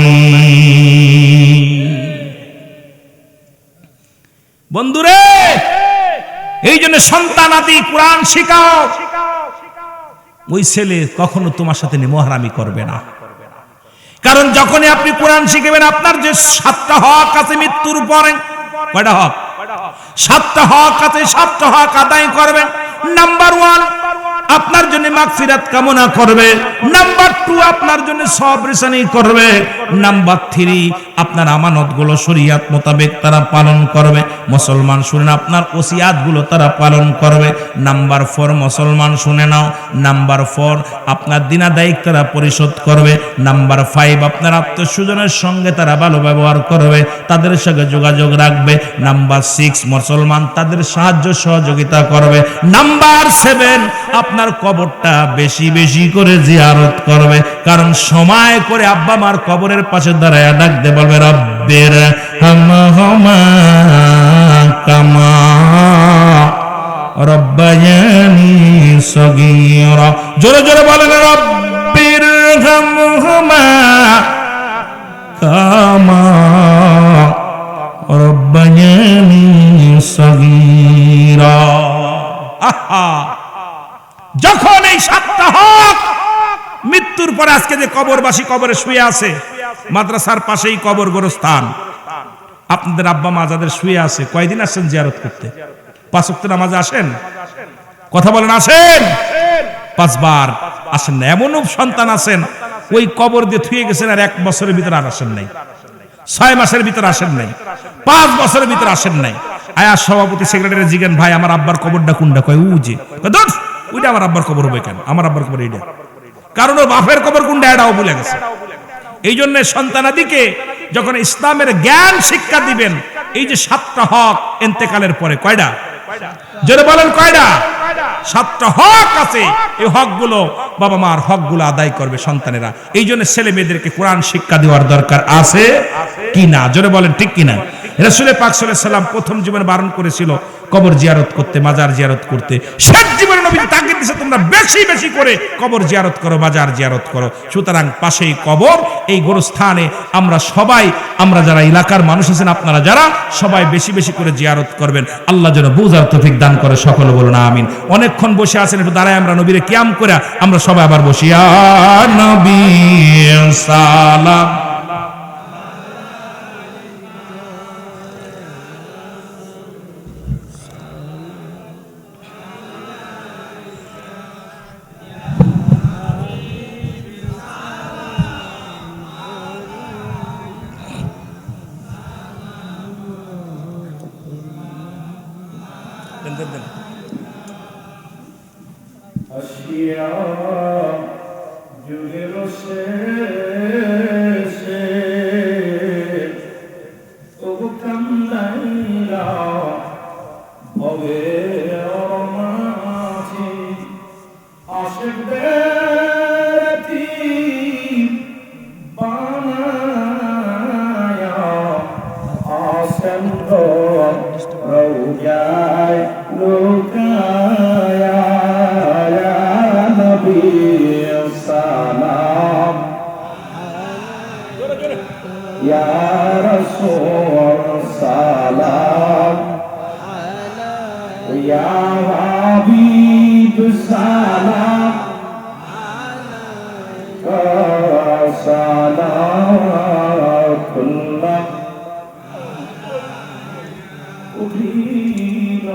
বন্ধুরে এই জন্য সন্তান আদি কোরআন শিখাও। ওই ছেলে কখনো তোমার সাথে নেমহারামি করবে না, কারণ যখনই আপনি কোরআন শিখবেন আপনার যে 7টা হক আছে মৃত্যুর পরে, কয়টা হক? 7টা হক আছে, 7টা হক আদায় করবেন। নাম্বার 1 আপনার জন্য মাগফিরাত কামনা করবে। নাম্বার 2 আপনার জন্য সবরিসানি করবে। নাম্বার 3 আপনার আমানতগুলো শরীয়ত মোতাবেক তারা পালন করবে। মুসলমান শুনেন আপনার ওসিয়াতগুলো তারা পালন করবে। নাম্বার 4 মুসলমান শুনে নাও, নাম্বার 4 আপনার দিনাদায়িক তারা পরিশোধ করবে। নাম্বার 5 আপনার আত্মীয়স্বজনের সঙ্গে তারা ভালো ব্যবহার করবে, তাদের সঙ্গে যোগাযোগ রাখবে। নাম্বার 6 মুসলমান তাদের সাহায্য সহযোগিতা করবে। নাম্বার 7 আপনার কবরটা বেশি বেশি করে জিয়ারত করবে, কারণ সময় করে আব্বা মার কবরের পাশে দাঁড়ায় ডাকতে বলবে রব্বের হামহুমা কামা রব্বায়ানি সগীরা। জোরে জোরে বলেন রব্বির হামহুমা কামা রব্বায়ানি সগীরা। আহা, যখন এই 7টা হক মৃত্যুর পরে, আজকে যে কবরবাসী কবরে শুয়ে আছে, মাদ্রাসার পাশেই কবর গোরস্থান, আপনাদের আব্বা মা যাদের শুয়ে আছে, কয়দিন আসেন জিয়ারত করতে? 5 ওয়াক্ত নামাজে আসেন? কথা বলেন আসেন? 5 বার আসেন না। এমনও সন্তান আছেন ওই কবর দিয়ে থুয়ে গেছেন আর 1 বছরের ভিতরে আর আসেন নাই, 6 মাসের ভিতরে আসেন নাই, 5 বছরের ভিতরে আসেন নাই। আয়া সভাপতি সেক্রেটারি জিজ্ঞেন ভাই আমার আব্বার কবরটা কোনটা? কয় উজে। ওইটা আমার আব্বার কবর হবে কেন? আমার আব্বার কবর এইটা, কারণ ওর বাপের কবর কোনটা এটাও ভুলে গেছে। এই জন্য সন্তানাদিকে যখন ইসলামের জ্ঞান শিক্ষা দিবেন, এই যে 7টা হক ইন্তেকালের পরে, কয়টা? জোরে বলেন কয়টা? 7টা হক আছে। এই হকগুলো বাবা মার হকগুলো আদায় করবে সন্তানেরা। এই জন্য ছেলে মেয়েদেরকে কোরআন শিক্ষা দেওয়ার দরকার আছে কি না? জোরে বলেন ঠিক কিনা? রাসূল পাক সাল্লাল্লাহু আলাইহি সাল্লাম প্রথম জীবনে বারণ করেছিল কবর জিয়ারত করতে, মাজার জিয়ারত করতে। শেষ জীবনে নবী তাকিদ দিয়েছে তোমরা বেশি বেশি করে কবর জিয়ারত করো, মাজার জিয়ারত করো। সুতরাং পাশেই কবর, এই গোরস্থানে আমরা সবাই, আমরা যারা এলাকার মানুষ আছেন, আপনারা যারা সবাই বেশি বেশি করে জিয়ারত করবেন। আল্লাহ যেন বুঝার তৌফিক দান করে, সকলে বলুন আমিন। অনেকক্ষণ বসে আছেন, একটু দাঁড়ায় আমরা নবীরে কিয়াম করে আমরা সবাই আবার বসি। ইয়া নবী সালাম সালাম ইয়া হাবিব সালাম সালাতুল্লাহ উঠিল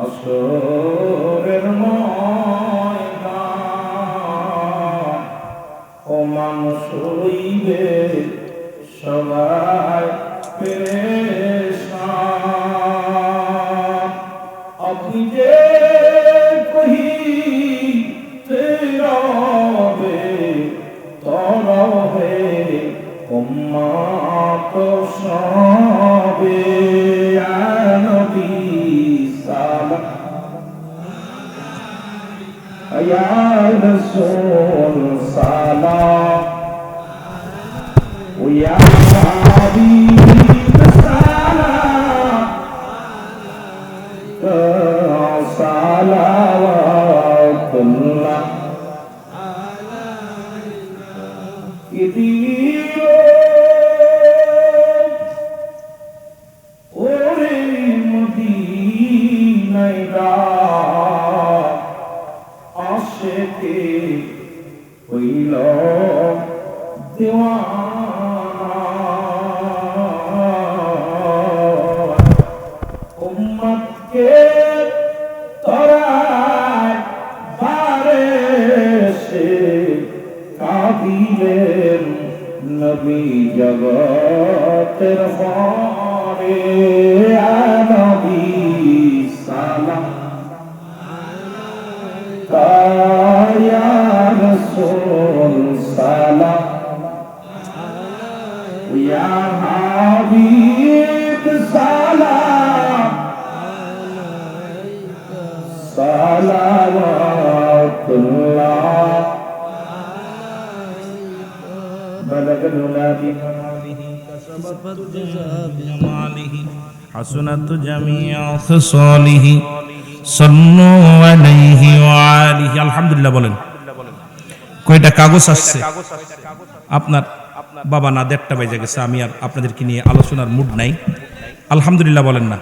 আসরের ময়দান ও মানুষ হইবে সবাই পেরেশান আপনি যে কহিতে রবে তরবে উম্মত সবে ইয়া নবী সালাম ইয়া রাসূল সালাম ইয়া হাবিব সালাম সালাওয়াতুল্লাহ ইদিও ওরে মদিনায় আশেকে হইল দেওয়ানা উম্মতকে তরায় বারে সে কাঁদিলেন নবী জগতের পরে ইয়া নবী সালাম ইয়া রাসূল সালাম ইয়া হাবিব সালাম সালাওয়াতুল্লাহ بلغ العلا بكماله كسبت جماله حسنت جميع خصاله صلوا عليه وآله আলহামদুলিল্লাহ বলেন কয়টা কাগজ আসছে আপনার বাবা না 1:30 বেজে গেছে আমি আর আপনাদেরকে নিয়ে আলোচনার মুড নাই আলহামদুলিল্লাহ বলেন না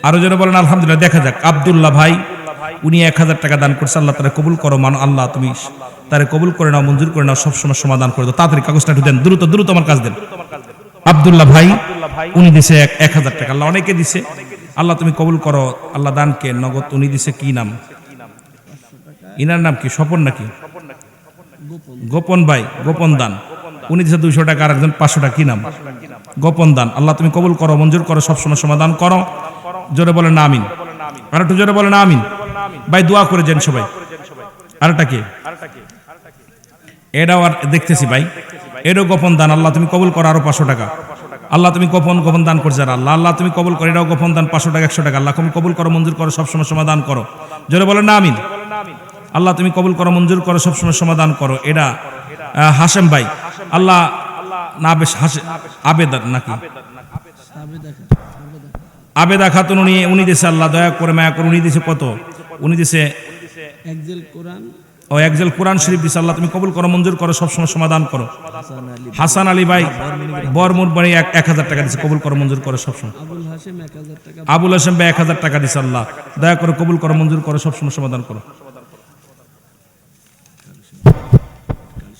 আরো যারা বলেন আলহামদুলিল্লাহ দেখা যাক আব্দুল্লাহ ভাই উনি 1000 টাকা দান করছে আল্লাহ তাআলা কবুল করো মান আল্লাহ তুমি তারে কবুল করে নাও মঞ্জুর করে নাও সব সময় সমাধান করে দাও তাড়াতাড়ি কাগজটা একটু দেন দ্রুত আমার কাজ দেন আব্দুল্লাহ ভাই উনি দিছে 1000 টাকা আল্লাহ অনেকে দিছে আল্লাহ তুমি কবুল করো আল্লাহ দানকে নগদ উনি দিছে কি নাম ইনার নাম কি স্বপন নাকি গোপন ভাই গোপন দান উনি দিছে 200 টাকা আর একজন 500 টাকা কি নাম গোপন দান আল্লাহ তুমি কবুল করো মঞ্জুর করো সব সময় সমাধান করো জোরে বলেন আমিন আর একটু জোরে বলেন আমিন ভাই দোয়া করে যান সবাই আরেকটা কি এটাও আর দেখতেছি ভাই এটাও গোপন দান আল্লাহ তুমি কবুল করো আরো 500 টাকা আল্লাহ তুমি গোপন দান করছো আল্লাহ তুমি কবুল করো এটাও গোপন দান 500 টাকা 100 টাকা আল্লাহ তুমি কবুল করো মঞ্জুর করো সব সময় সমাধান করো জোরে বলেন না আমিন আল্লাহ তুমি কবুল করো মঞ্জুর করো সব সময় সমাধান করো এটা হাশেম ভাই আল্লাহ না বেশ আবেদা নাকি আবেদা খাতুন উনি দিছে আল্লাহ দয়া করে মায়া করে উনি দিছে কত উনি দিছে একজেল কোরআন শরীফ দিছে আল্লাহ তুমি কবুল করো মঞ্জুর করো সব সময় সমাধান করো হাসান আলী ভাই বরমুর বাড়ি 1000 টাকা দিছে কবুল করো মঞ্জুর করো সব সময় আবুল হাশেম ভাই 1000 টাকা দিছে আল্লাহ দয়া করে কবুল করো মঞ্জুর করো সব সময় সমাধান করো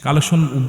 কালেকশন